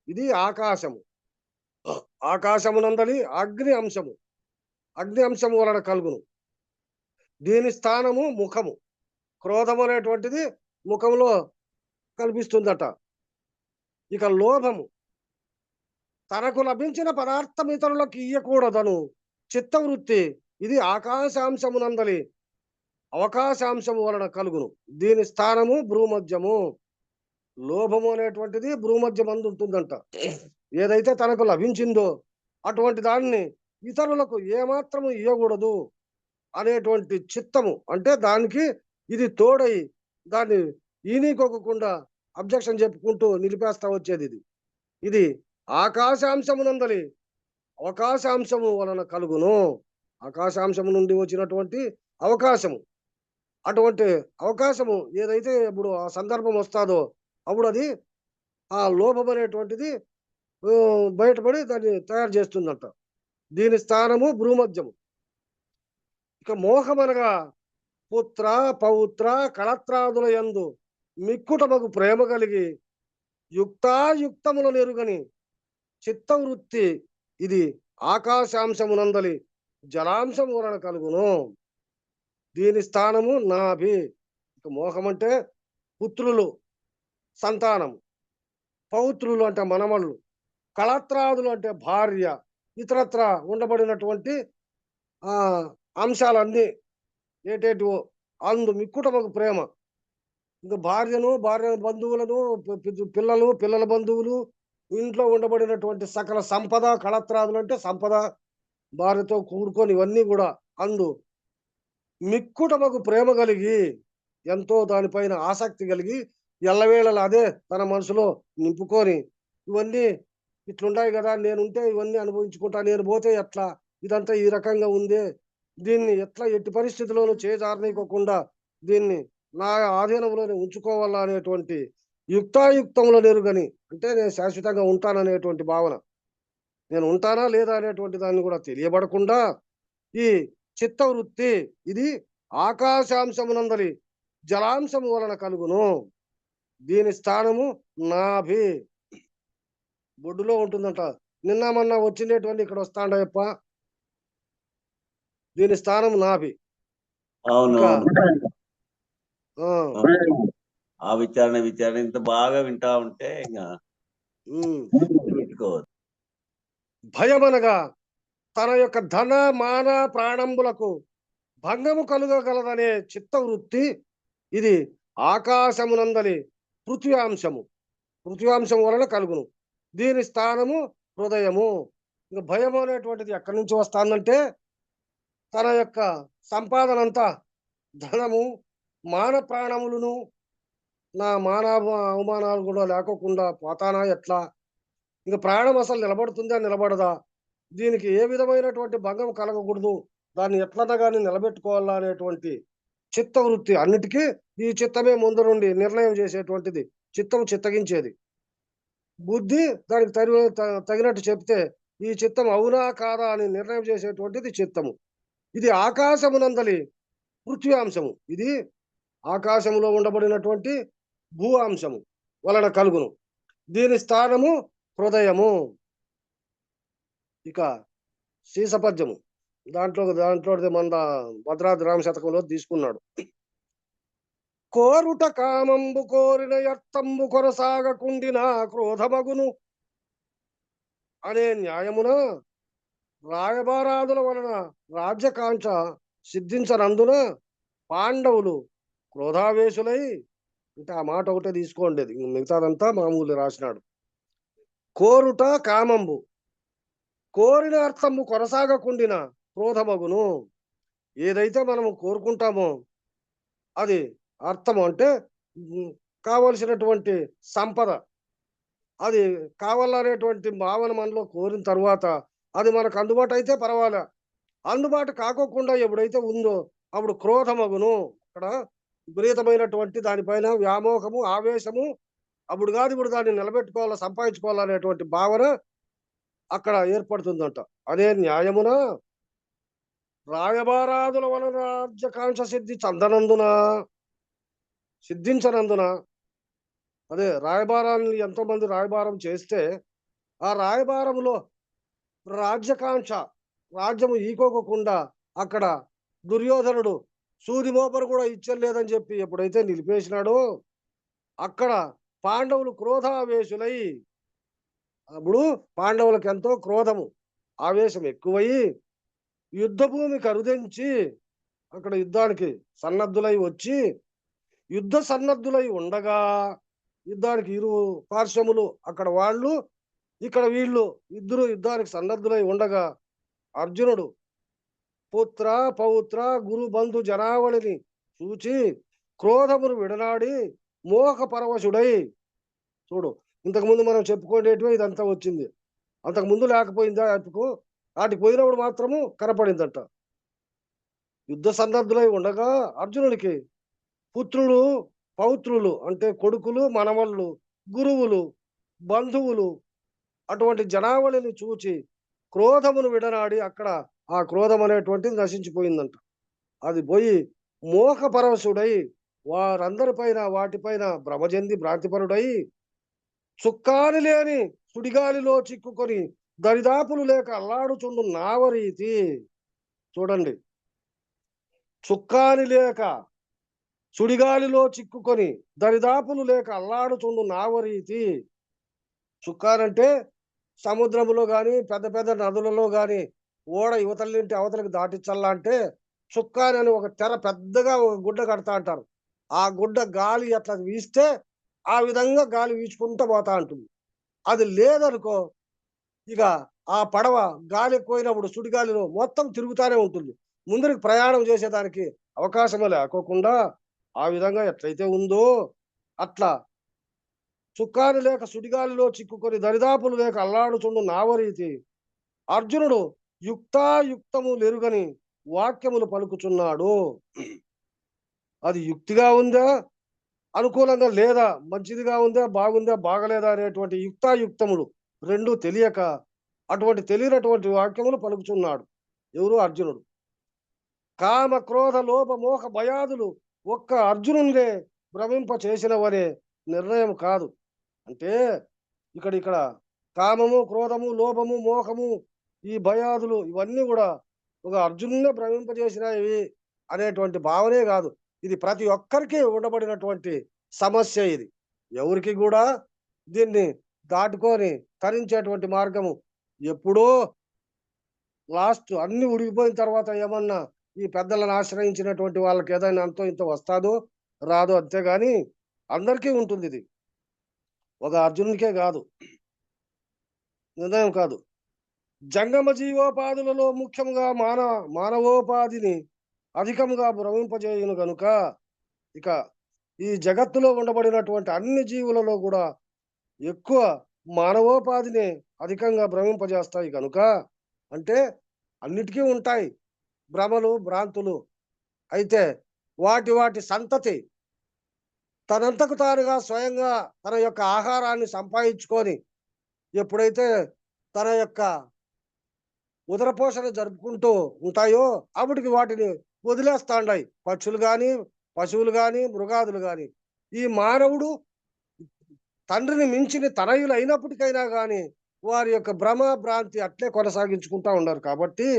ఇది ఆకాశము. ఆకాశమునందలి అగ్ని అంశము. అగ్ని అంశము వలన కలుగును. దీని స్థానము ముఖము. క్రోధం అనేటువంటిది ముఖంలో కనిపిస్తుందట. ఇక లోభము, తనకు లభించిన పదార్థం ఇతరులకు ఇయ్యకూడదను చిత్తవృత్తి. ఇది ఆకాశాంశమునందలి అవకాశాంశము వలన కలుగును. దీని స్థానము భ్రూమధ్యము. లోభము అనేటువంటిది భ్రూమధ్యం అందు ఉంటుందంట. ఏదైతే తనకు లభించిందో అటువంటి దాన్ని ఇతరులకు ఏమాత్రము ఇవ్వకూడదు అనేటువంటి చిత్తము. అంటే దానికి ఇది తోడై దాన్ని ఈనీకోకుండా అబ్జెక్షన్ చెప్పుకుంటూ నిలిపేస్తా వచ్చేది. ఇది ఆకాశాంశమునందలి అవకాశాంశము వలన కలుగును. ఆకాశాంశము నుండి వచ్చినటువంటి అవకాశము. అటువంటి అవకాశము ఏదైతే ఇప్పుడు ఆ సందర్భం వస్తాదో అప్పుడు అది ఆ లోభం అనేటువంటిది బయటపడి దాన్ని తయారు చేస్తుందంట. దీని స్థానము భ్రూమధ్యము. ఇక మోహమనగా పుత్ర, పౌత్ర, కళత్రాదుల యందు మిక్కుటమగు ప్రేమ కలిగి యుక్తాయుక్తముల నెరుగని చిత్తవృత్తి. ఇది ఆకాశాంశమునందలి జలాంశము వలన కలుగును. దీని స్థానము నాభి. ఇక మోహం అంటే పుత్రులు, సంతానము. పౌత్రులు అంటే మనమళ్ళు. కళత్రాదులు అంటే భార్య, ఇతరత్ర ఉండబడినటువంటి అంశాలన్నీ ఏటేటివో అందు మిక్కుటమగు ప్రేమ. ఇంకా భార్య బంధువులను, పిల్లలు, పిల్లల బంధువులు, ఇంట్లో ఉండబడినటువంటి సకల సంపద. కళత్రాదులు అంటే సంపద, భార్యతో కూడుకొని ఇవన్నీ కూడా అందు మిక్కుటమగు ప్రేమ కలిగి ఎంతో దానిపైన ఆసక్తి కలిగి ఎల్లవేళలా అదే తన మనసులో నింపుకొని ఇవన్నీ ఇట్లుంటాయి కదా, నేనుంటే ఇవన్నీ అనుభవించుకుంటా, నేను పోతే ఎట్లా, ఇదంతా ఈ రకంగా ఉందే, దీన్ని ఎట్లా ఎట్టి పరిస్థితుల్లోనూ చేజారనీయకుండా దీన్ని నా ఆధీనంలోనే ఉంచుకోవాలా అనేటువంటి యుక్తాయుక్తంలో నెరుగని, అంటే నేను శాశ్వతంగా ఉంటాననేటువంటి భావన, నేను ఉంటానా లేదా అనేటువంటి దాన్ని కూడా తెలియబడకుండా ఈ చిత్తవృత్తి. ఇది ఆకాశాంశమునందలి జలాంశము వలన కలుగును. దీని స్థానము నాభి. బొడ్డులో ఉంటుందంట. నిన్న మొన్న వచ్చినటువంటి ఇక్కడ వస్తాండయప్ప. దీని స్థానం నాభి. అవును. ఆ విచారణ ఇంత బాగా వింటా ఉంటే ఇంకా పెట్టుకోవద్దు. భయమనగా తన యొక్క ధన, మాన, ప్రాణంబులకు భంగము కలుగగలదనే చిత్తవృత్తి. ఇది ఆకాశమునందలి పృథ్వ్యాంశము. పృథ్వ్యాంశం వలన కలుగును. దీని స్థానము హృదయము. ఇంకా భయము అనేటువంటిది ఎక్కడి నుంచి వస్తుందంటే తన యొక్క సంపాదన అంతా ధనము, మాన ప్రాణములను, నా అవమానాలు కూడా లేకోకుండా పోతానా ఎట్లా, ఇంకా ప్రాణం అసలు నిలబడుతుందా నిలబడదా, దీనికి ఏ విధమైనటువంటి భంగం కలగకూడదు, దాన్ని ఎట్లన్నా కానీ నిలబెట్టుకోవాలా అనేటువంటి చిత్తవృత్తి. అన్నిటికీ ఈ చిత్తమే ముందు నుండి నిర్ణయం చేసేటువంటిది. చిత్తము చిత్తగించేది. బుద్ధి దానికి తగినట్టు చెప్తే ఈ చిత్తం అవునా కాదా అని నిర్ణయం చేసేటువంటిది చిత్తము. ఇది ఆకాశమునందలి పృథ్వ్యాంశము. ఇది ఆకాశములో ఉండబడినటువంటి భూ అంశము వలన కలుగును. దీని స్థానము హృదయము. ఇక శీసపద్యము దాంట్లో మన భద్రాద్రి రామ శతకంలో తీసుకున్నాడు. కోరుట కామంబు కోరిన యత్తంబు కొనసాగకుండిన క్రోధమగును అనే న్యాయమున రాయబారాదుల వలన రాజ్యకాంక్ష సిద్ధించనందున పాండవులు క్రోధావేశులై, అంటే ఆ మాట ఒకటే తీసుకోండి, మిగతాదంతా మామూలు రాసినాడు. కోరుట కామంబు, కోరిన అర్థము కొనసాగకుండిన క్రోధమగును. ఏదైతే మనము కోరుకుంటామో అది అర్థము అంటే కావలసినటువంటి సంపద, అది కావాలనేటువంటి భావన మనలో కోరిన తర్వాత అది మనకు అందుబాటు అయితే పర్వాలే. అందుబాటు కాకోకుండా ఎప్పుడైతే ఉందో అప్పుడు క్రోధమగును. అక్కడ విపరీతమైనటువంటి దానిపైన వ్యామోహము, ఆవేశము, అప్పుడు కాదు ఇప్పుడు దాన్ని నిలబెట్టుకోవాలా, సంపాదించుకోవాలనేటువంటి భావన అక్కడ ఏర్పడుతుందంట. అదే న్యాయమున రాయబారాదుల వలన రాజ్యకాంక్ష సిద్ధించనందున, అదే రాయబారాన్ని ఎంతో మంది రాయబారం చేస్తే ఆ రాయబారములో రాజ్యకాంక్ష, రాజ్యము ఈకోకుండా అక్కడ దుర్యోధనుడు సూది మోపరు కూడా ఇచ్చలేదని చెప్పి ఎప్పుడైతే నిలిపేసినాడో అక్కడ పాండవులు క్రోధావేశులై, అప్పుడు పాండవులకు ఎంతో క్రోధము, ఆవేశం ఎక్కువై యుద్ధభూమి కరుదించి అక్కడ యుద్ధానికి సన్నద్ధులై వచ్చి, యుద్ధ సన్నద్ధులై ఉండగా, యుద్ధానికి ఇరు పార్శ్వములు అక్కడ వాళ్ళు ఇక్కడ వీళ్ళు ఇద్దరు యుద్ధానికి సన్నద్ధులై ఉండగా అర్జునుడు పుత్ర పౌత్ర గురు బంధు జనావళిని చూచి క్రోధమును విడనాడి మోహ పరవశుడై, చూడు ఇంతకుముందు మనం చెప్పుకునేటివే ఇదంతా వచ్చింది, అంతకుముందు లేకపోయిందా? వాటికి పోయినప్పుడు మాత్రము కనపడిందంట. యుద్ధ సన్నద్ధులై ఉండగా అర్జునుడికి పుత్రులు పౌత్రులు అంటే కొడుకులు మనవళ్ళు గురువులు బంధువులు అటువంటి జనావళిని చూచి క్రోధమును విడనాడి అక్కడ ఆ క్రోధం అనేటువంటిది నశించిపోయిందంట. అది పోయి మోహపరవశుడై వారందరిపైన వాటిపైన భ్రమజంది భ్రాంతిపరుడై చుక్కాని లేని సుడిగాలిలో చిక్కుకొని దరిదాపులు లేక అల్లాడుచుండు నావరీతి. చూడండి, చుక్కాని లేక సుడిగాలిలో చిక్కుకొని దరిదాపులు లేక అల్లాడుచుండు నావరీతి. చుక్కానంటే సముద్రములో గాని పెద్ద పెద్ద నదులలో గాని ఓడ యువతల నుండి అవతలకి దాటించాలా అంటే చుక్కాని అని ఒక తెర పెద్దగా ఒక గుడ్డ కడతా అంటారు. ఆ గుడ్డ గాలి అట్లా వీస్తే ఆ విధంగా గాలి వీచుకుంటూ పోతా ఉంటుంది. అది లేదనుకో ఇక ఆ పడవ గాలి ఎక్కువైనప్పుడు సుడిగాలిలో మొత్తం తిరుగుతానే ఉంటుంది, ముందుకు ప్రయాణం చేసేదానికి అవకాశమే లేకోకుండా ఆ విధంగా ఎట్లయితే ఉందో అట్లా చుక్కాని లేక సుడిగాలిలో చిక్కుకొని దరిదాపులు లేక అల్లాడుచుండు నావరీతి. అర్జునుడు యుక్తాయుక్తము లెరుగని వాక్యములు పలుకుచున్నాడు. అది యుక్తిగా ఉందా, అనుకూలంగా లేదా, మంచిదిగా ఉందా, బాగుందా, బాగలేదా అనేటువంటి యుక్తాయుక్తములు రెండు తెలియక అటువంటి తెలియనటువంటి వాక్యములు పలుకుచున్నాడు. ఎవరు? అర్జునుడు. కామ క్రోధ లోభ మోహ భయాదులు ఒక్క అర్జునుడే భ్రమింప చేసినవనే నిర్ణయం కాదు. అంటే ఇక్కడ కామము క్రోధము లోభము మోహము ఈ భయాదులు ఇవన్నీ కూడా ఒక అర్జునుడే భ్రమింపజేసినవి అనేటువంటి భావనే కాదు. ఇది ప్రతి ఒక్కరికి ఉండబడినటువంటి సమస్య. ఇది ఎవరికి కూడా దీన్ని దాటుకొని తరించేటువంటి మార్గము ఎప్పుడో లాస్ట్ అన్ని ఉడిగిపోయిన తర్వాత ఏమన్నా ఈ పెద్దలను ఆశ్రయించినటువంటి వాళ్ళకి ఏదైనా అంతో ఇంత వస్తాదో రాదో, అంతేగాని అందరికీ ఉంటుంది. ఇది ఒక అర్జునునికే కాదు, నిర్ణయం కాదు. జంగమ జీవోపాధులలో ముఖ్యంగా మానవోపాధిని అధికంగా భ్రమింపజేయును గనుక ఇక ఈ జగత్తులో ఉండబడినటువంటి అన్ని జీవులలో కూడా ఎక్కువ మానవోపాధిని అధికంగా భ్రమింపజేస్తాయి కనుక, అంటే అన్నిటికీ ఉంటాయి భ్రమలు భ్రాంతులు, అయితే వాటి సంతతి తనంతకు తానుగా స్వయంగా తన యొక్క ఆహారాన్ని సంపాదించుకొని ఎప్పుడైతే తన యొక్క ఉదరపోషణ జరుపుకుంటూ ఉంటాయో అప్పటికి వాటిని వదిలేస్తాండాయి. పక్షులు కానీ పశువులు కానీ మృగాదులు కానీ. ఈ మానవుడు తండ్రిని మించిన తనయులు అయినప్పటికైనా కానీ వారి యొక్క భ్రమ భ్రాంతి అట్లే కొనసాగించుకుంటా ఉన్నారు. కాబట్టి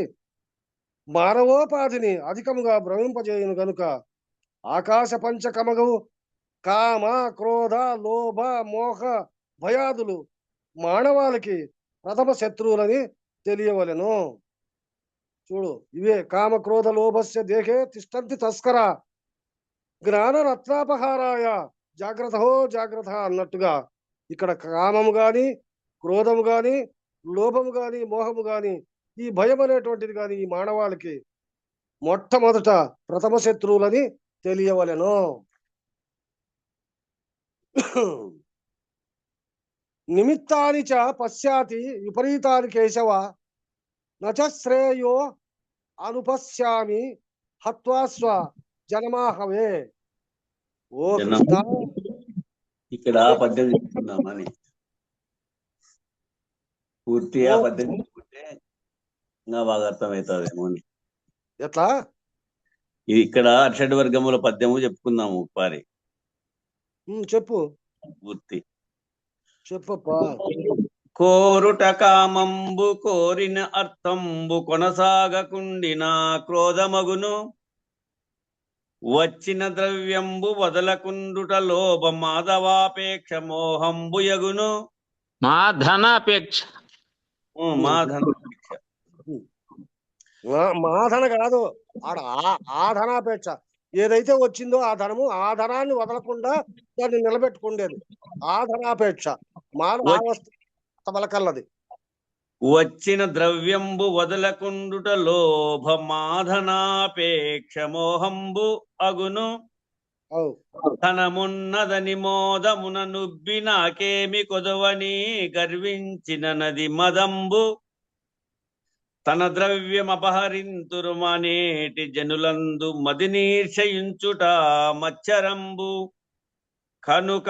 మానవోపాధిని అధికంగా భ్రమింపజేయను గనుక ఆకాశ పంచకమగు కామ క్రోధ లోభ మోహ భయాదులు మానవాళికి ప్రథమ శత్రువులని తెలియవలెను. చూడు, ఇవే కామ క్రోధ లోభస్య దేహే తిష్టంతి తస్కర జ్ఞాన రత్నాపహారాయ జాగ్రత్త అన్నట్టుగా ఇక్కడ కామము గాని, క్రోధము గాని, లోభము గాని, మోహము గాని, ఈ భయం అనేటువంటిది గాని ఈ మానవాళికి మొట్టమొదట ప్రథమ శత్రువులని తెలియవలెను. నిమిత్తాని చ పశ్చాతి విపరీతాని కేశవ నచ శ్రేయో అనుపశ్యామి హత్వాస్వ జనమాహవే. ఓ కృష్ణ, ఇక్కడ పద్యం చెప్పుకుందామని పూర్తిగా పద్యం చెప్పుకుంటే ఇంకా బాగా అర్థమవుతుందేమో అని. ఎట్లా ఇక్కడ అర్షడ్ వర్గముల పద్యము చెప్పుకుందాము పారి చెప్పు పూర్తి. చెప్పప్పా. కోరుట కామంబు కోరిన అర్థంబు కొనసాగకుండిన క్రోధమగును వచ్చిన ద్రవ్యంబు వదలకుండుట లోభ మాధవాపేక్ష మోహంబు యగును. మా ధనాపేక్ష మాధనాపేక్ష మాధన కాదు, ఆడ ఆధనాపేక్ష. ఏదైతే వచ్చిందో ఆ ధనము, ఆ ధనాన్ని వదలకుండా దాన్ని నిలబెట్టుకుండేది ఆధనాపేక్ష. మానవస్థలకల్లది. వచ్చిన ద్రవ్యంబు వదలకుండుట లోభ మాధనాపేక్ష మోహంబు అగును. ధనమున్నదని మోదమున నుబ్బి నాకేమి కొదవని గర్వించిన నది మదంబు. తన ద్రవ్యం అపహరింతురు మానేటి జనులందు మదినీర్షయించుట మచ్చరంబు. కనుక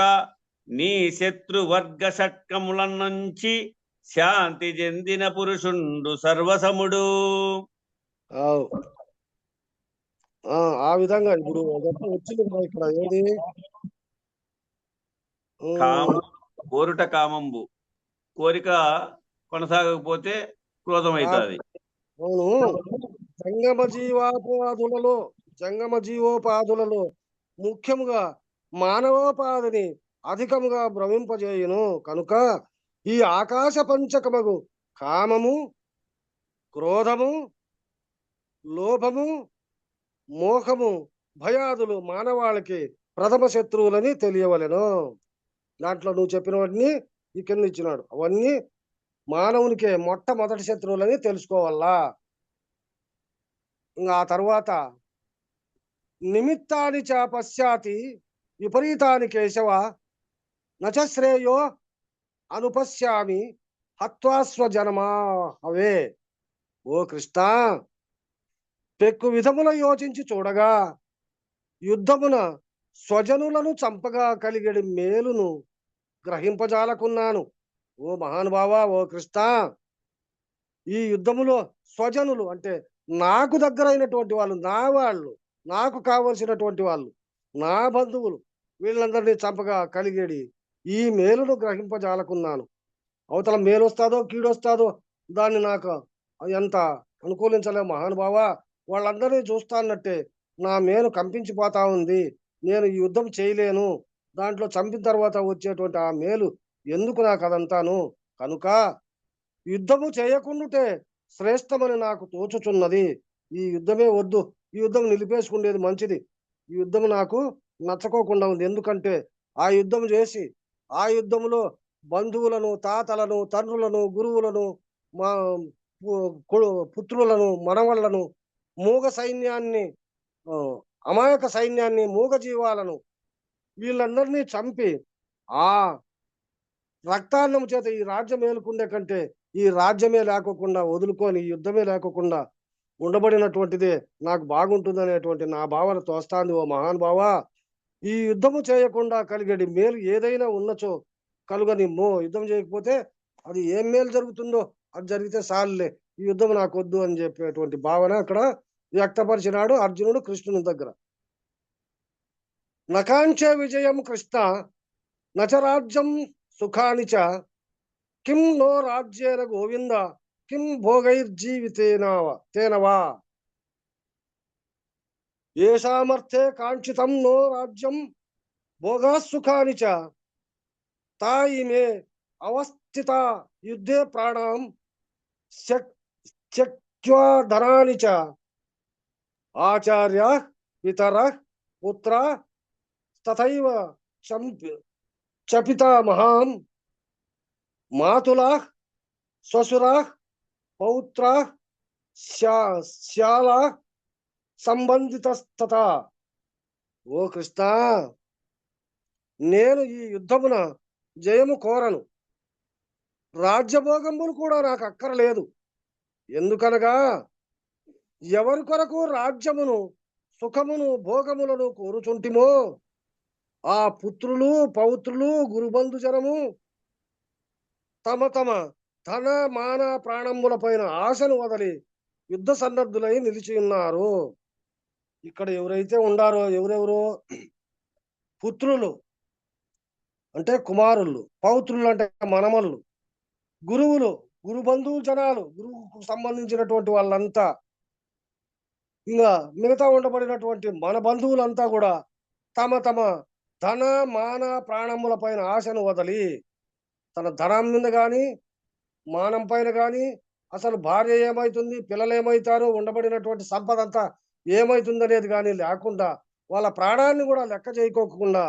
నీ శత్రువర్గ షట్కముల నుంచి శాంతి చెందిన పురుషుండు సర్వసముడు. ఆ విధంగా ఇప్పుడు వచ్చింది ఇక్కడ ఏది కోరుట కామంబు, కోరిక కొనసాగకపోతే క్రోధం అవుతుంది. అవును. జంగమ జీవోపాధులలో ముఖ్యముగా మానవోపాధిని అధికముగా భ్రమింపజేయును. కనుక ఈ ఆకాశ పంచకమగు కామము, క్రోధము, లోభము, మోహము, భయాదులు మానవాళికి ప్రథమ శత్రువులని తెలియవలెను. దాంట్లో నువ్వు చెప్పినవన్నీ ఈ కింద ఇచ్చినాడు. అవన్నీ మానవునికే మొట్టమొదటి శత్రువులని తెలుసుకోవాలా. ఇంకా ఆ తర్వాత నిమిత్తాని చ పశ్చాతి విపరీతాని కేశవ నచ శ్రేయో అనుపశ్యామి హత్వాస్వ జనమా అవే. ఓ కృష్ణ, పెక్కు విధముల యోచించి చూడగా యుద్ధమున స్వజనులను చంపగా కలిగడి మేలును గ్రహింపజాలకున్నాను. ఓ మహానుభావా, ఓ కృష్ణ, ఈ యుద్ధములో స్వజనులు అంటే నాకు దగ్గరైనటువంటి వాళ్ళు, నాకు కావలసినటువంటి వాళ్ళు, నా బంధువులు, వీళ్ళందరినీ చంపగా కలిగేడి ఈ మేలును గ్రహింపజాలకున్నాను. అవతల మేలు వస్తాదో కీడొస్తాదో దాన్ని నాకు ఎంత అనుకూలించలేము మహానుభావా. వాళ్ళందరినీ చూస్తాన్నట్టే నా మేలు కంపించిపోతా ఉంది. నేను ఈ యుద్ధం చేయలేను. దాంట్లో చంపిన తర్వాత వచ్చేటువంటి ఆ మేలు ఎందుకు నాకు అదంతాను. కనుక యుద్ధము చేయకుండాటే శ్రేష్టమని నాకు తోచుచున్నది. ఈ యుద్ధమే వద్దు, ఈ యుద్ధం నిలిపేసుకునేది మంచిది. ఈ యుద్ధం నాకు నచ్చకోకుండా ఉంది. ఎందుకంటే ఆ యుద్ధం చేసి ఆ యుద్ధంలో బంధువులను, తాతలను, తండ్రులను, గురువులను, మా పుత్రులను, మనవళ్లను, మూగ సైన్యాన్ని, అమాయక సైన్యాన్ని, మూగ జీవాలను, వీళ్ళందరినీ చంపి ఆ రక్తాన్నం చేత ఈ రాజ్యం ఏలుకుండే కంటే ఈ రాజ్యమే లేకోకుండా వదులుకొని ఈ యుద్ధమే లేకోకుండా ఉండబడినటువంటిదే నాకు బాగుంటుందనేటువంటి నా భావన తోస్తాంది. ఓ మహానుభావా, ఈ యుద్ధము చేయకుండా కలిగడి మేలు ఏదైనా ఉన్నచో కలుగనిమ్మో. యుద్ధం చేయకపోతే అది ఏం మేలు జరుగుతుందో అది జరిగితే సార్లే, ఈ యుద్ధం నాకు వద్దు అని చెప్పేటువంటి భావన అక్కడ వ్యక్తపరిచినాడు అర్జునుడు కృష్ణుని దగ్గర. నకాంక్షే విజయం కృష్ణ నచరాజ్యం సుఖాని చ కిం నో రాజ్యేన గోవింద కిం భోగైర్జీవితేనవా ఏషామర్థే కాంక్షితం నో రాజ్యం భోగా సుఖాని చ తాయి మే అవస్థిత యుద్ధే ప్రాణం త్యక్త్వా ధనాని చ ఆచార్య పితర పుత్ర తథైవ చపితామహాం మాతులా శ్వశురా పౌత్ర శ్యాల సంబంధితస్తత. ఓ కృష్ణ, నేను ఈ యుద్ధమున జయము కోరను, రాజ్యభోగములు కూడా నాకు అక్కరలేదు. ఎందుకనగా ఎవరి కొరకు రాజ్యమును సుఖమును భోగములను కోరుచుంటిమో ఆ పుత్రులు పౌత్రులు గురుబంధుజనము తమ తమ ధన మాన ప్రాణముల పైన ఆశను వదలి యుద్ధ సన్నద్ధులై నిలిచి ఉన్నారు. ఇక్కడ ఎవరైతే ఉండారో, ఎవరెవరో పుత్రులు అంటే కుమారులు, పౌత్రులు అంటే మనమల్లు, గురువులు గురు బంధువు జనాలు, గురువుకు సంబంధించినటువంటి వాళ్ళంతా, ఇంకా మిగతా ఉండబడినటువంటి మన బంధువులంతా కూడా తమ తమ ధన మాన ప్రాణముల పైన ఆశను వదలి, తన ధనం మీద కానీ మానం పైన కానీ, అసలు భార్య ఏమవుతుంది, పిల్లలు ఏమవుతారు, ఉండబడినటువంటి సంపద అంతా ఏమవుతుంది అనేది కానీ లేకుండా, వాళ్ళ ప్రాణాన్ని కూడా లెక్క చేయకోకుండా,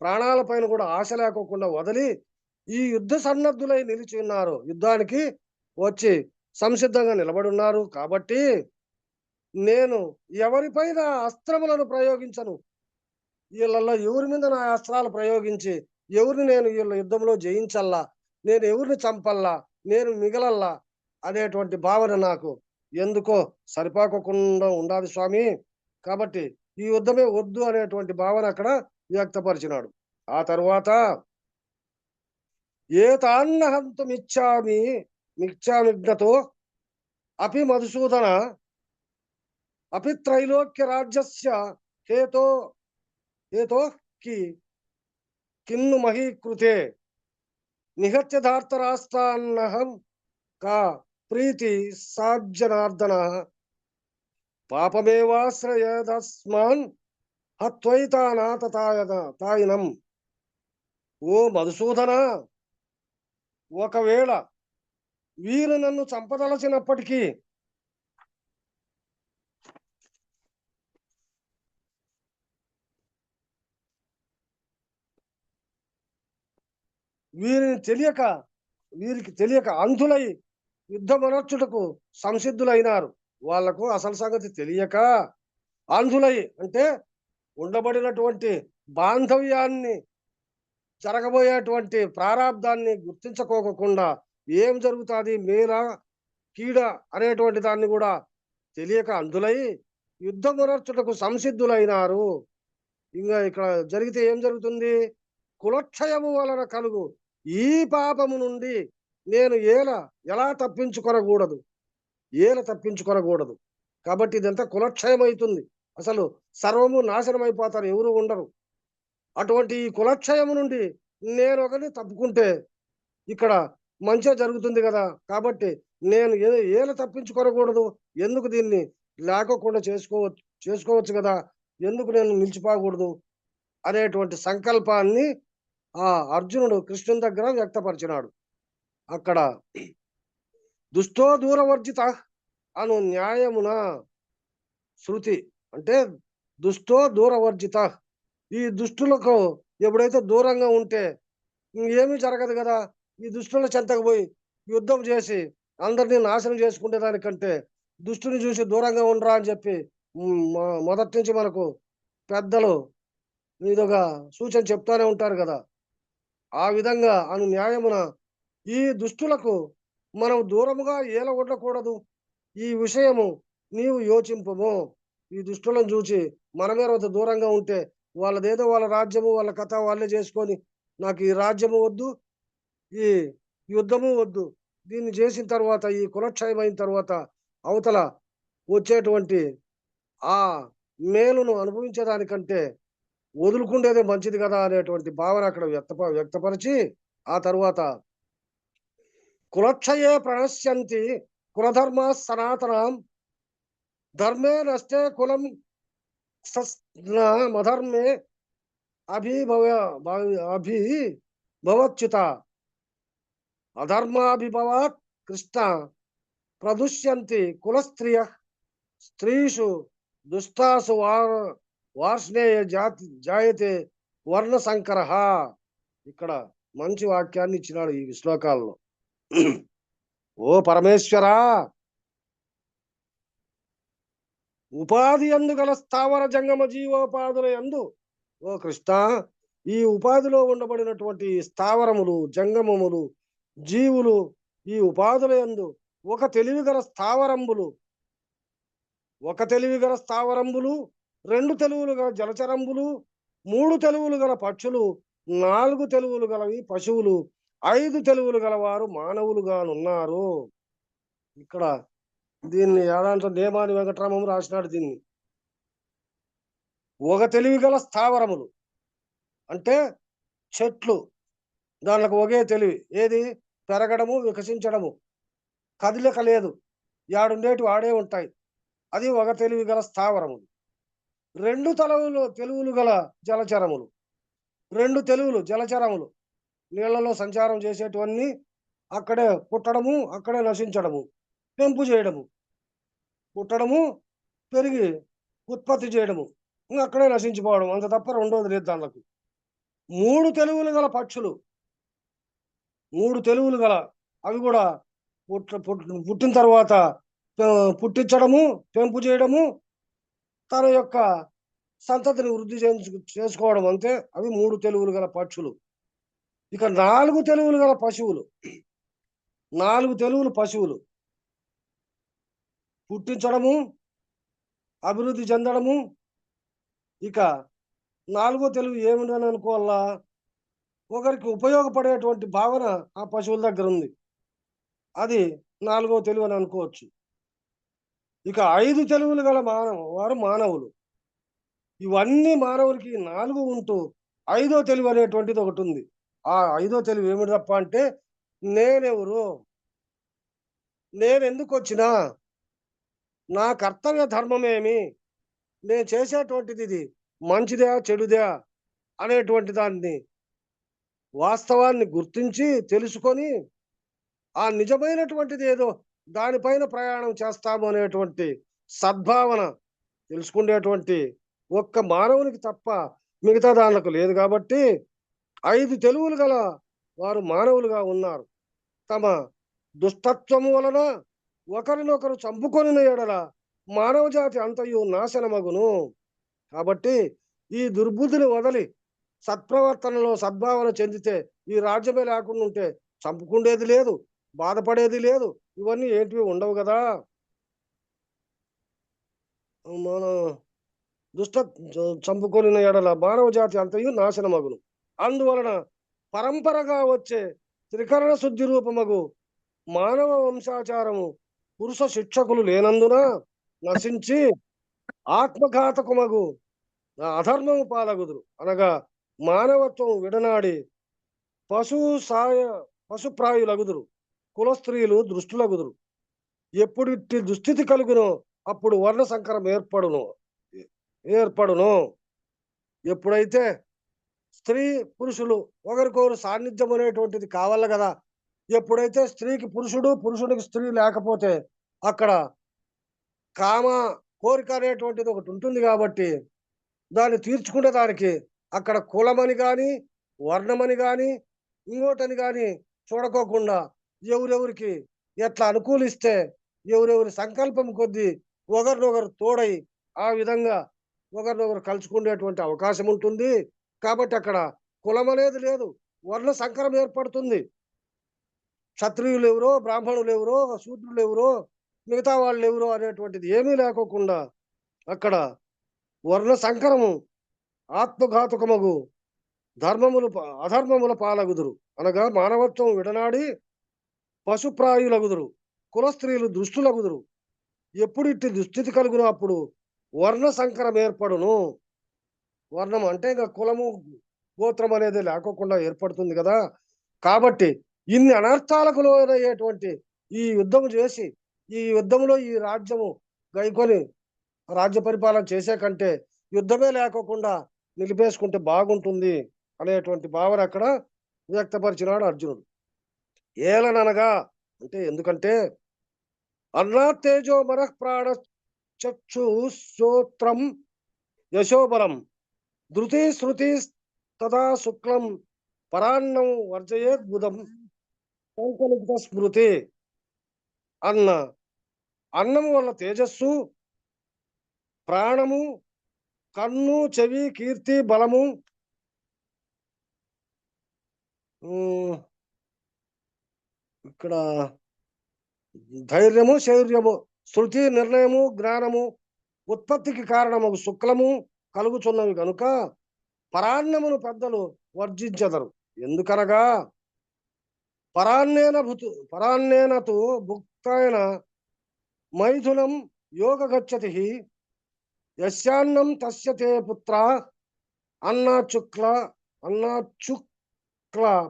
ప్రాణాల పైన కూడా ఆశ లేకోకుండా వదిలి ఈ యుద్ధ సన్నద్ధులై నిలిచి ఉన్నారు. యుద్ధానికి వచ్చి సంసిద్ధంగా నిలబడి ఉన్నారు. కాబట్టి నేను ఎవరిపైన అస్త్రములను ప్రయోగించను. వీళ్ళల్లో ఎవరి మీద నా అస్త్రాలు ప్రయోగించి ఎవరిని నేను వీళ్ళ యుద్ధంలో జయించల్లా, నేను ఎవరిని చంపల్లా, నేను మిగలల్లా అనేటువంటి భావన నాకు ఎందుకో సరిపోకుండా ఉండాలి స్వామి. కాబట్టి ఈ యుద్ధమే వద్దు అనేటువంటి భావన అక్కడ వ్యక్తపరిచినాడు. ఆ తరువాత ఏతాన్నహంతుమిచ్చామి మిచ్చామిజ్ఞతో అపి మధుసూదన అపి త్రైలోక్య రాజ్యస్య హేతో హేతో కిన్ను మహీకృతే నిహత్య ధార్తరాష్ట్రాన్నహం కా ప్రీతి సాజ్జనార్దన పాపమేవాశ్రయదస్మాన్ హత్వైతానాతాయనం. ఓ మధుసూదన, ఒకవేళ వీరు నన్ను చంపదలచినప్పటికీ వీరికి తెలియక అంధులై యుద్ధమనర్చుటకు సంసిద్ధులైనారు. వాళ్లకు అసలు సంగతి తెలియక అంధులై అంటే ఉండబడినటువంటి బాంధవ్యాన్ని, జరగబోయేటువంటి ప్రారాబ్దాన్ని గుర్తించుకోకుండా ఏం జరుగుతుంది మేలా కీడ అనేటువంటి దాన్ని కూడా తెలియక అంధులై యుద్ధమునర్చుటకు సంసిద్ధులైనారు. ఇంకా ఇక్కడ జరిగితే ఏం జరుగుతుంది? కులక్షయము వలన కలుగు ఈ పాపము నుండి నేను ఎలా తప్పించుకొనకూడదు, తప్పించుకొనకూడదు. కాబట్టి ఇదంతా కులక్షయం అవుతుంది. అసలు సర్వము నాశనం అయిపోతారు, ఎవరు ఉండరు. అటువంటి ఈ కులక్షయము నుండి నేను ఒకటి తప్పుకుంటే ఇక్కడ మంచిగా జరుగుతుంది కదా. కాబట్టి నేను తప్పించుకోకూడదు, ఎందుకు దీన్ని లేకోకుండా చేసుకోవచ్చు కదా, ఎందుకు నేను నిలిచిపోకూడదు అనేటువంటి సంకల్పాన్ని ఆ అర్జునుడు కృష్ణుని దగ్గర వ్యక్తపరిచినాడు. అక్కడ దుష్టో దూరవర్జిత అను న్యాయమున శృతి అంటే దుష్టో దూరవర్జిత, ఈ దుష్టులకు ఎప్పుడైతే దూరంగా ఉంటే ఏమీ జరగదు కదా. ఈ దుష్టుల చెంతకు పోయి యుద్ధం చేసి అందరినీ నాశనం చేసుకునే దానికంటే దుష్టుని చూసి దూరంగా ఉండరా అని చెప్పి మొదటి నుంచి మనకు పెద్దలు ఇదొక సూచన చెప్తానే ఉంటారు కదా. ఆ విధంగా అను న్యాయమున ఈ దుష్టులకు మనం దూరముగా ఉండకూడదు. ఈ విషయము నీవు యోచింపము. ఈ దుష్టులను చూసి మనమే దూరంగా ఉంటే వాళ్ళదేదో వాళ్ళ రాజ్యము వాళ్ళ కథ వాళ్ళే చేసుకొని, నాకు ఈ రాజ్యము వద్దు, ఈ యుద్ధము వద్దు, దీన్ని చేసిన తర్వాత ఈ కులక్షయం అయిన తర్వాత అవతల వచ్చేటువంటి ఆ మేలును అనుభవించేదానికంటే వదులుకుండేదే మంచిది కదా అనేటువంటి భావన అక్కడ వ్యక్తపరిచి, ఆ తరువాత కులక్షయే ప్రణశ్యంతి కులధర్మ సనాతనం ధర్మే నష్టే కులం మధర్మే అభిభవచ్యుత అధర్మాభిభవాత్ కృష్ణ ప్రదుష్యంతి కులస్త్రియ స్త్రీషు దుస్తాసు వార్ష్ణేయ జాయతే వర్ణ సంకర. ఇక్కడ మంచి వాక్యాన్ని ఇచ్చినాడు ఈ శ్లోకాల్లో. ఓ పరమేశ్వరా, ఉపాధి యందు గల స్థావర జంగమ జీవోపాధుల యందు, ఓ కృష్ణ, ఈ ఉపాధిలో ఉండబడినటువంటి స్థావరములు జంగమములు జీవులు ఈ ఉపాధుల యందు ఒక తెలివిగల స్థావరంబులు, రెండు తెలువులు గల జలచరంబులు, 3 తెలువులు గల పక్షులు, 4 తెలువులు గలవి పశువులు, 5 తెలువులు గలవారు మానవులుగానున్నారు. ఇక్కడ దీన్ని ఏడాంట నేమాని వెంకటరామం రాసినాడు. దీన్ని ఒక తెలివి గల స్థావరములు అంటే చెట్లు, దానికి ఒకే తెలివి, ఏది పెరగడము వికసించడము, కదిలిక లేదు, యాడుండేటి వాడే ఉంటాయి, అది ఒక తెలివి గల స్థావరములు. 2 తెలువులు గల జలచరములు, 2 తెలువులు జలచరములు, నీళ్లలో సంచారం చేసేటివన్నీ అక్కడే పుట్టడము అక్కడే నశించడము, పెంపు చేయడము, పుట్టడము పెరిగి ఉత్పత్తి చేయడము, అక్కడే నశించిపోవడం, అంత తప్ప రెండోది లేదు దానికి. 3 తెలువులు గల పక్షులు, 3 తెలువులు గల, అవి కూడా పుట్టిన తర్వాత పుట్టించడము పెంపు చేయడము, తన యొక్క సంతతిని వృద్ధి చేసుకోవడం, అంతే. అవి 3 తెలువులు గల పక్షులు. ఇక 4 తెలువులు గల పశువులు, 4 తెలువులు పశువులు పుట్టించడము అభివృద్ధి చెందడము. ఇక 4వ తెలుగు ఏమిటని అనుకోవాలా, ఒకరికి ఉపయోగపడేటువంటి భావన ఆ పశువుల దగ్గర ఉంది, అది 4వ తెలుగు అని అనుకోవచ్చు. ఇక 5 తెలుగులు గల వారు మానవులు. ఇవన్నీ మానవులకి 4 ఉంటూ 5వ తెలుగు అనేటువంటిది ఒకటి ఉంది. ఆ 5వ తెలుగు ఏమిటి తప్ప అంటే, నేనెవరు, నేనెందుకు వచ్చినా, నా కర్తవ్య ధర్మమేమి, నేను చేసేటువంటిది ఇది మంచిదా చెడుదా అనేటువంటి దాన్ని వాస్తవాన్ని గుర్తించి తెలుసుకొని ఆ నిజమైనటువంటిది ఏదో దానిపైన ప్రయాణం చేస్తాము అనేటువంటి సద్భావన తెలుసుకునేటువంటి ఒక్క మానవునికి తప్ప మిగతా దానికి లేదు. కాబట్టి 5 తెలుగులు గల వారు మానవులుగా ఉన్నారు. తమ దుష్టత్వము వలన ఒకరినొకరు చంపుకొని ఎడల మానవ జాతి అంతయు నాశనమగును. కాబట్టి ఈ దుర్బుద్ధిని వదలి సత్ప్రవర్తనలో సద్భావన చెందితే ఈ రాజ్యమే లేకుండా ఉంటే చంపుకుండేది లేదు, బాధపడేది లేదు, ఇవన్నీ ఏంటివి ఉండవు కదా. మన చంపుకొని ఎడల మానవ జాతి అంతయు నాశనమగును. అందువలన పరంపరగా వచ్చే త్రికరణ శుద్ధి రూపమగు మానవ వంశాచారము పురుష శిక్షకులు లేనందున నశించి ఆత్మఘాతకుమగు అధర్మము పాలగుదురు. అనగా మానవత్వం విడనాడి పశుప్రాయులగుదురు, కులస్త్రీలు దృష్టులగుదురు. ఎప్పుడు ఇట్టి దుస్థితి కలుగునో అప్పుడు వర్ణ సంకరం ఏర్పడును. ఎప్పుడైతే స్త్రీ పురుషులు ఒకరికొకరు సాన్నిధ్యం అనేటువంటిది కావాలి కదా, ఎప్పుడైతే స్త్రీకి పురుషుడు పురుషుడికి స్త్రీ లేకపోతే అక్కడ కామ కోరిక అనేటువంటిది ఒకటి ఉంటుంది. కాబట్టి దాన్ని తీర్చుకునే దానికి అక్కడ కులమని కానీ వర్ణమని కానీ ఇంకోటని కానీ చూడకోకుండా ఎవరెవరికి ఎట్లా అనుకూలిస్తే ఎవరెవరి సంకల్పం కొద్దీ ఒకరినొకరు తోడై ఆ విధంగా ఒకరినొకరు కలుసుకునేటువంటి అవకాశం ఉంటుంది. కాబట్టి అక్కడ కులం అనేది లేదు, వర్ణ సంకరం ఏర్పడుతుంది. క్షత్రియులు ఎవరో, బ్రాహ్మణులు ఎవరో, శూద్రులు ఎవరో, మిగతా వాళ్ళు ఎవరో అనేటువంటిది ఏమీ లేకోకుండా అక్కడ వర్ణ సంకరము ఆత్మఘాతుకమగు అధర్మముల పాలగుదురు. అనగా మానవత్వం విడనాడి పశుప్రాయులగుదురు, కుల స్త్రీలు దుష్టులగుదురు. ఎప్పుడు ఇట్టి దుస్థితి కలుగునో అప్పుడు వర్ణ సంకరం ఏర్పడును. వర్ణం అంటే ఇంకా కులము గోత్రం అనేది లేకోకుండా ఏర్పడుతుంది కదా. కాబట్టి ఇన్ని అనర్థాలకు లోనయ్యేటువంటి ఈ యుద్ధము చేసి ఈ యుద్ధంలో ఈ రాజ్యము గైకొని రాజ్య పరిపాలన చేసే కంటే యుద్ధమే లేకోకుండా నిలిపేసుకుంటే బాగుంటుంది అనేటువంటి భావన అక్కడ వ్యక్తపరిచినాడు అర్జునుడు. ఏలననగా అంటే ఎందుకంటే అన్నాత్తేజో మనః ప్రాణ చక్షు శ్రోత్రం యశోబలం ధృతి శృతి తదా శుక్లం పరాన్నం వర్జయేత్ బుధం సంకల్పిత స్మృతి. అన్నము వల్ల తేజస్సు, ప్రాణము, కన్ను, చెవి, కీర్తి, బలము, ఇక్కడ ధైర్యము, శౌర్యము, శృతి, నిర్ణయము, జ్ఞానము, ఉత్పత్తికి కారణము శుక్లము కలుగుచున్నవి కనుక పరాన్నమును పెద్దలు వర్జించెదరు. ఎందుకనగా పరాన్నేనతు భుక్తైన మైథునం యోగ గచ్చతి యస్యాన్నం తస్య తే పుత్ర అన్నాచుక్ల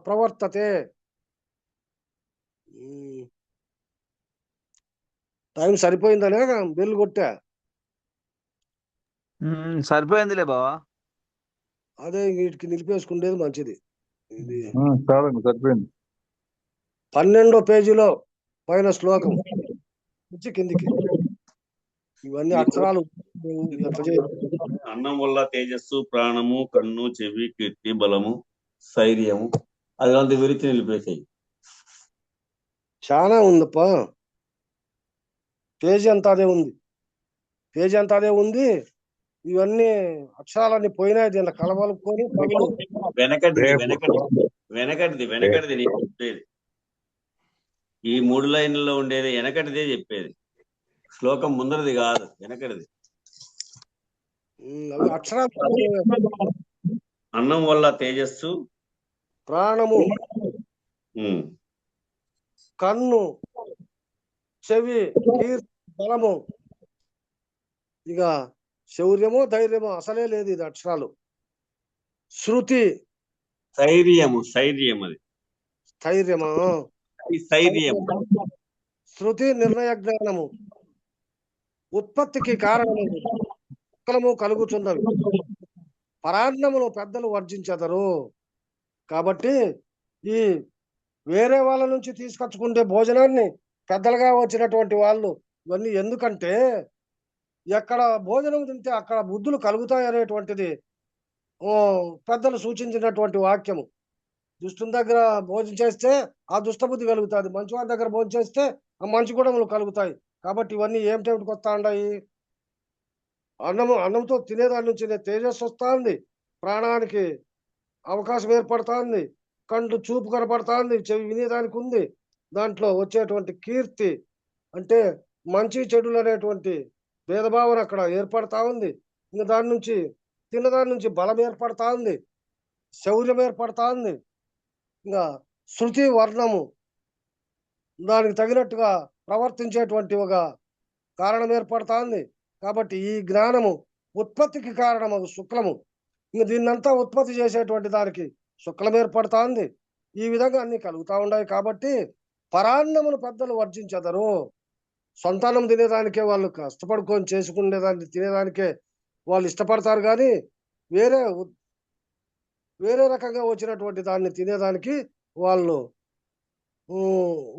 ప్రవర్తతే. టైం సరిపోయిందనే బెల్ కొట్టా. సరిపోయిందిలే బావా. అదే వీటికి నిలిపేసుకుండేది మంచిది. ఇది చాలండి, సరిపోయింది. 12వ పేజీలో పైన శ్లోకం నుంచి కిందికి ఇవన్నీ అక్షరాలు ఎట్లా చేయాలి? అన్నం వల్ల తేజస్సు, ప్రాణము, కన్ను, చెవి, కీర్తి, బలము, స్థైర్యము, అది విరిచి నిలిపేసాయి. చాలా ఉందప్ప. పేజీ అంతా అదే ఉంది. ఇవన్నీ అక్షరాలన్నీ పోయినాయి. దీంట్లో కలవలుకొని వెనకటిది నేను చెప్పేది. ఈ 3 లైన్లలో ఉండేది వెనకటిదే చెప్పేది. శ్లోకం ముందరది కాదు, వెనకటిది. అక్షరాలు అన్నం వల్ల తేజస్సు, ప్రాణము, కన్ను, చెవి, కీర్తి, బలము, ఇక శౌర్యము, ధైర్యము అసలే లేదు. ఇది అక్షరాలు. శృతి, స్థైర్యము, అది స్థైర్యమా, స్థైర్యము, శృతి, నిర్ణయ జ్ఞానము, ఉత్పత్తికి కారణము శుక్లము కలుగుచున్నవి, పరాన్నమును పెద్దలు వర్జించెదరు. కాబట్టి ఈ వేరే వాళ్ళ నుంచి తీసుకొచ్చుకుంటే భోజనాన్ని పెద్దలుగా వచ్చినటువంటి వాళ్ళు ఇవన్నీ ఎందుకంటే ఎక్కడ భోజనం తింటే అక్కడ బుద్ధులు కలుగుతాయి అనేటువంటిది పెద్దలు సూచించినటువంటి వాక్యము. దుష్టుని దగ్గర భోజనం చేస్తే ఆ దుష్టబుద్ధి కలుగుతుంది, మంచివారి దగ్గర భోజనం చేస్తే ఆ మంచి గుణములు కలుగుతాయి. కాబట్టి ఇవన్నీ ఏమిటేమిటికి వస్తా ఉన్నాయి? అన్నంతో తినేదాని నుంచి తేజస్సు వస్తా ఉంది, ప్రాణానికి అవకాశం ఏర్పడతా ఉంది, కండ్లు చూపు కనపడతా ఉంది, చెవి వినేదానికి ఉంది. దాంట్లో వచ్చేటువంటి కీర్తి అంటే మంచి చెడులు అనేటువంటి భేదభావన అక్కడ ఏర్పడతా ఉంది. ఇంకా దాని నుంచి తిన్నదాని నుంచి బలం ఏర్పడతా ఉంది, శౌర్యం ఏర్పడతా ఉంది. ఇంకా శృతి, వర్ణము దానికి తగినట్టుగా ప్రవర్తించేటువంటి ఒక కారణం ఏర్పడతా ఉంది. కాబట్టి ఈ జ్ఞానము ఉత్పత్తికి కారణము శుక్లము. ఇంక దీన్నంతా ఉత్పత్తి చేసేటువంటి దానికి శుక్లం ఏర్పడతా ఉంది. ఈ విధంగా అన్ని కలుగుతా ఉన్నాయి. కాబట్టి పరాన్నమును పెద్దలు వర్జించెదరు. సంతానం తినేదానికే వాళ్ళు కష్టపడుకొని చేసుకునేదాన్ని తినేదానికే వాళ్ళు ఇష్టపడతారు, కానీ వేరే రకంగా వచ్చినటువంటి దాన్ని తినేదానికి వాళ్ళు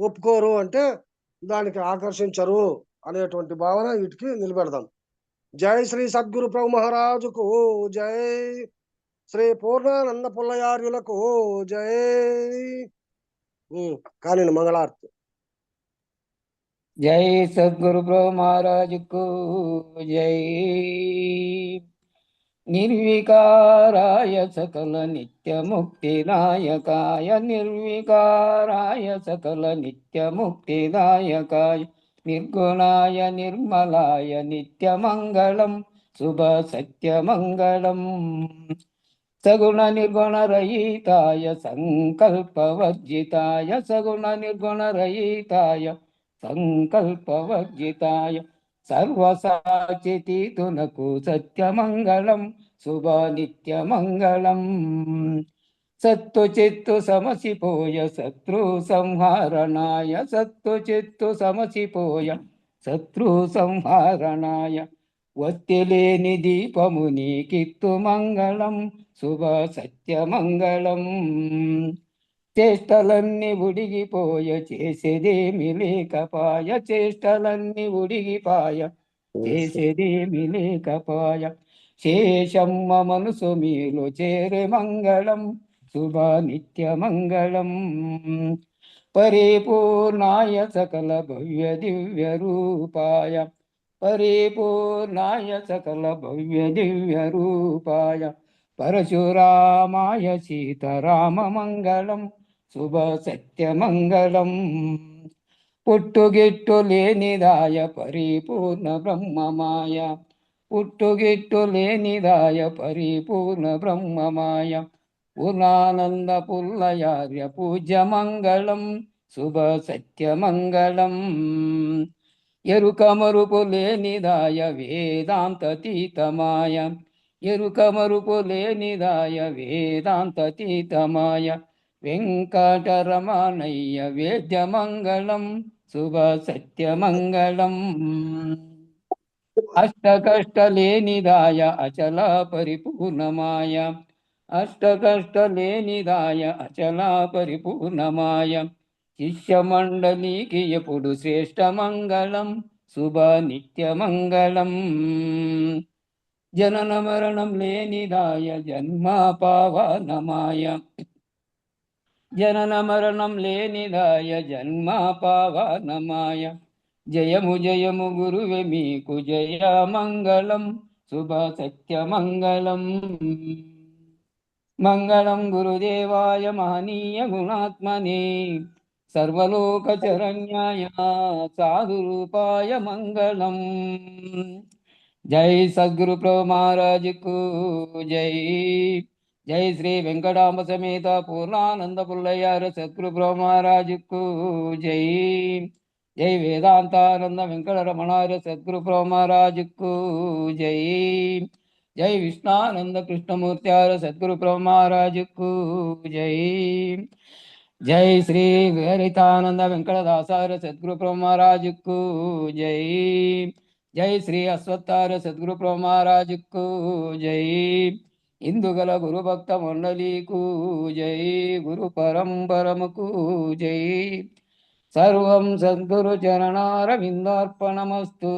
ఒప్పుకోరు, అంటే దానికి ఆకర్షించరు అనేటువంటి భావన వీటికి నిలబెడదాం. జై శ్రీ సద్గురు ప్రభు మహారాజుకు జై. శ్రీ పూర్ణానంద పుల్లయార్యులకు జై. కానీ మంగళార్తి. జై సద్గురు ప్రభు మహారాజుకు జై. నిర్వికారాయ సకల నిత్య ముక్తి నాయకాయ, నిర్వికారాయ సకల నిత్య ముక్తి నాయకాయ, నిర్గుణాయ నిర్మలాయ నిత్యమంగళం శుభ సత్యమంగళం. సగుణ నిర్గుణ రహితాయ సంకల్పవర్జితాయ, సగుణ నిర్గుణ రహితాయ సంకల్పవర్జితాయ, సర్వసాచితునకు సత్యమంగళం శుభ నిత్యమంగళం. సత్తు చిత్తు సమసిపోయ శత్రు సంహారణాయ, సత్తు చిత్తు సమసిపోయ శత్రు సంహారణాయ, ఒత్తిలేని దీపము నీకిత్తు మంగళం శుభ సత్యమంగళం. చేష్టలన్నీ ఉడిగిపోయ చేసేదేమి లేకపాయ, చేష్టలన్నీ ఉడిగిపాయ చేసేదేమి లేకపాయ. శేషమ్మ మనసు మీలో చేరే మంగళం, శుభ నిత్య మంగళం. పరిపూర్ణాయ సకల భవ్య దివ్య రూపాయ, పరిపూర్ణాయ సకల భవ్య దివ్య రూపాయ. పరశురామాయ సీతారామ మంగళం, శుభ సత్య మంగళం. పుట్టుగిట్టు లేనిదాయ పరిపూర్ణ బ్రహ్మమాయ, పుట్టుగిట్టు లేనిదాయ పరిపూర్ణ బ్రహ్మమాయ. పూర్ణానంద పుల్లయార్య పూజ్య మంగళం, శుభ సత్య మంగళం. ఎరుక మరుపు లేనిదాయ వేదాంతతీతమాయ, ఎరుక మరుపు లేనిదాయ వేదాంతతీతమాయ. వెంకటరమణయ్య వేద్య మంగళం, శుభ సత్య మంగళం. అష్టకష్ట లేనిదాయ అచల పరిపూర్ణమాయ, అష్టకష్ట లేనిదాయ అచల పరిపూర్ణమాయ. శిష్య మండలికి ఎప్పుడు శ్రేష్ఠ మంగళం, శుభ నిత్య మంగళం. జనన మరణం లేనిదాయ జన్మ పావనమాయ, జనన మరణం లేనిదాయ జన్మ పావనమాయ. జయము జయము గురువే మీకు జయ మంగళం, శుభ సత్య మంగళం. మంగళం గురుదేవాయ మహనీయ గుణాత్మనే, సర్వలోక చరణ్యాయ సాధురూపాయ మంగళం. జై సద్గురు ప్రభు మహారాజుకు జై. జై శ్రీ వెంకటాంబ సమేత పూర్ణానంద పుల్లయ్యార సద్గురు ప్రభు మహారాజుకు జై. జై వేదాంతానంద వెంకటరమణార సద్గురు ప్రభు మహారాజుకు జై. జై విష్ణానంద కృష్ణమూర్త్యార సద్గురు ప్రభు మహారాజుకు జై. జై శ్రీ హరితానంద వెంకటదాసార సద్గురు ప్రభు మహారాజుకు జై. జై శ్రీ అశ్వత్థార సద్గురు ప్రభు మహారాజుకు జై. ఇందుగల గురు భక్త మండలీకు జై, గురు పరంపరముకు జై. సర్వం సద్గురు చరణారవిందార్పణమస్తు.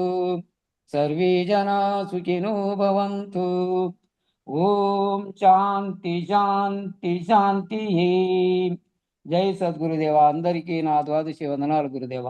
సర్వే జనా సుఖినో భవంతు. ఓం శాంతి శాంతి శాంతి. జై సద్గురుదేవ. అందరికీ నా ద్వాదశి వందనాలు గురుదేవ.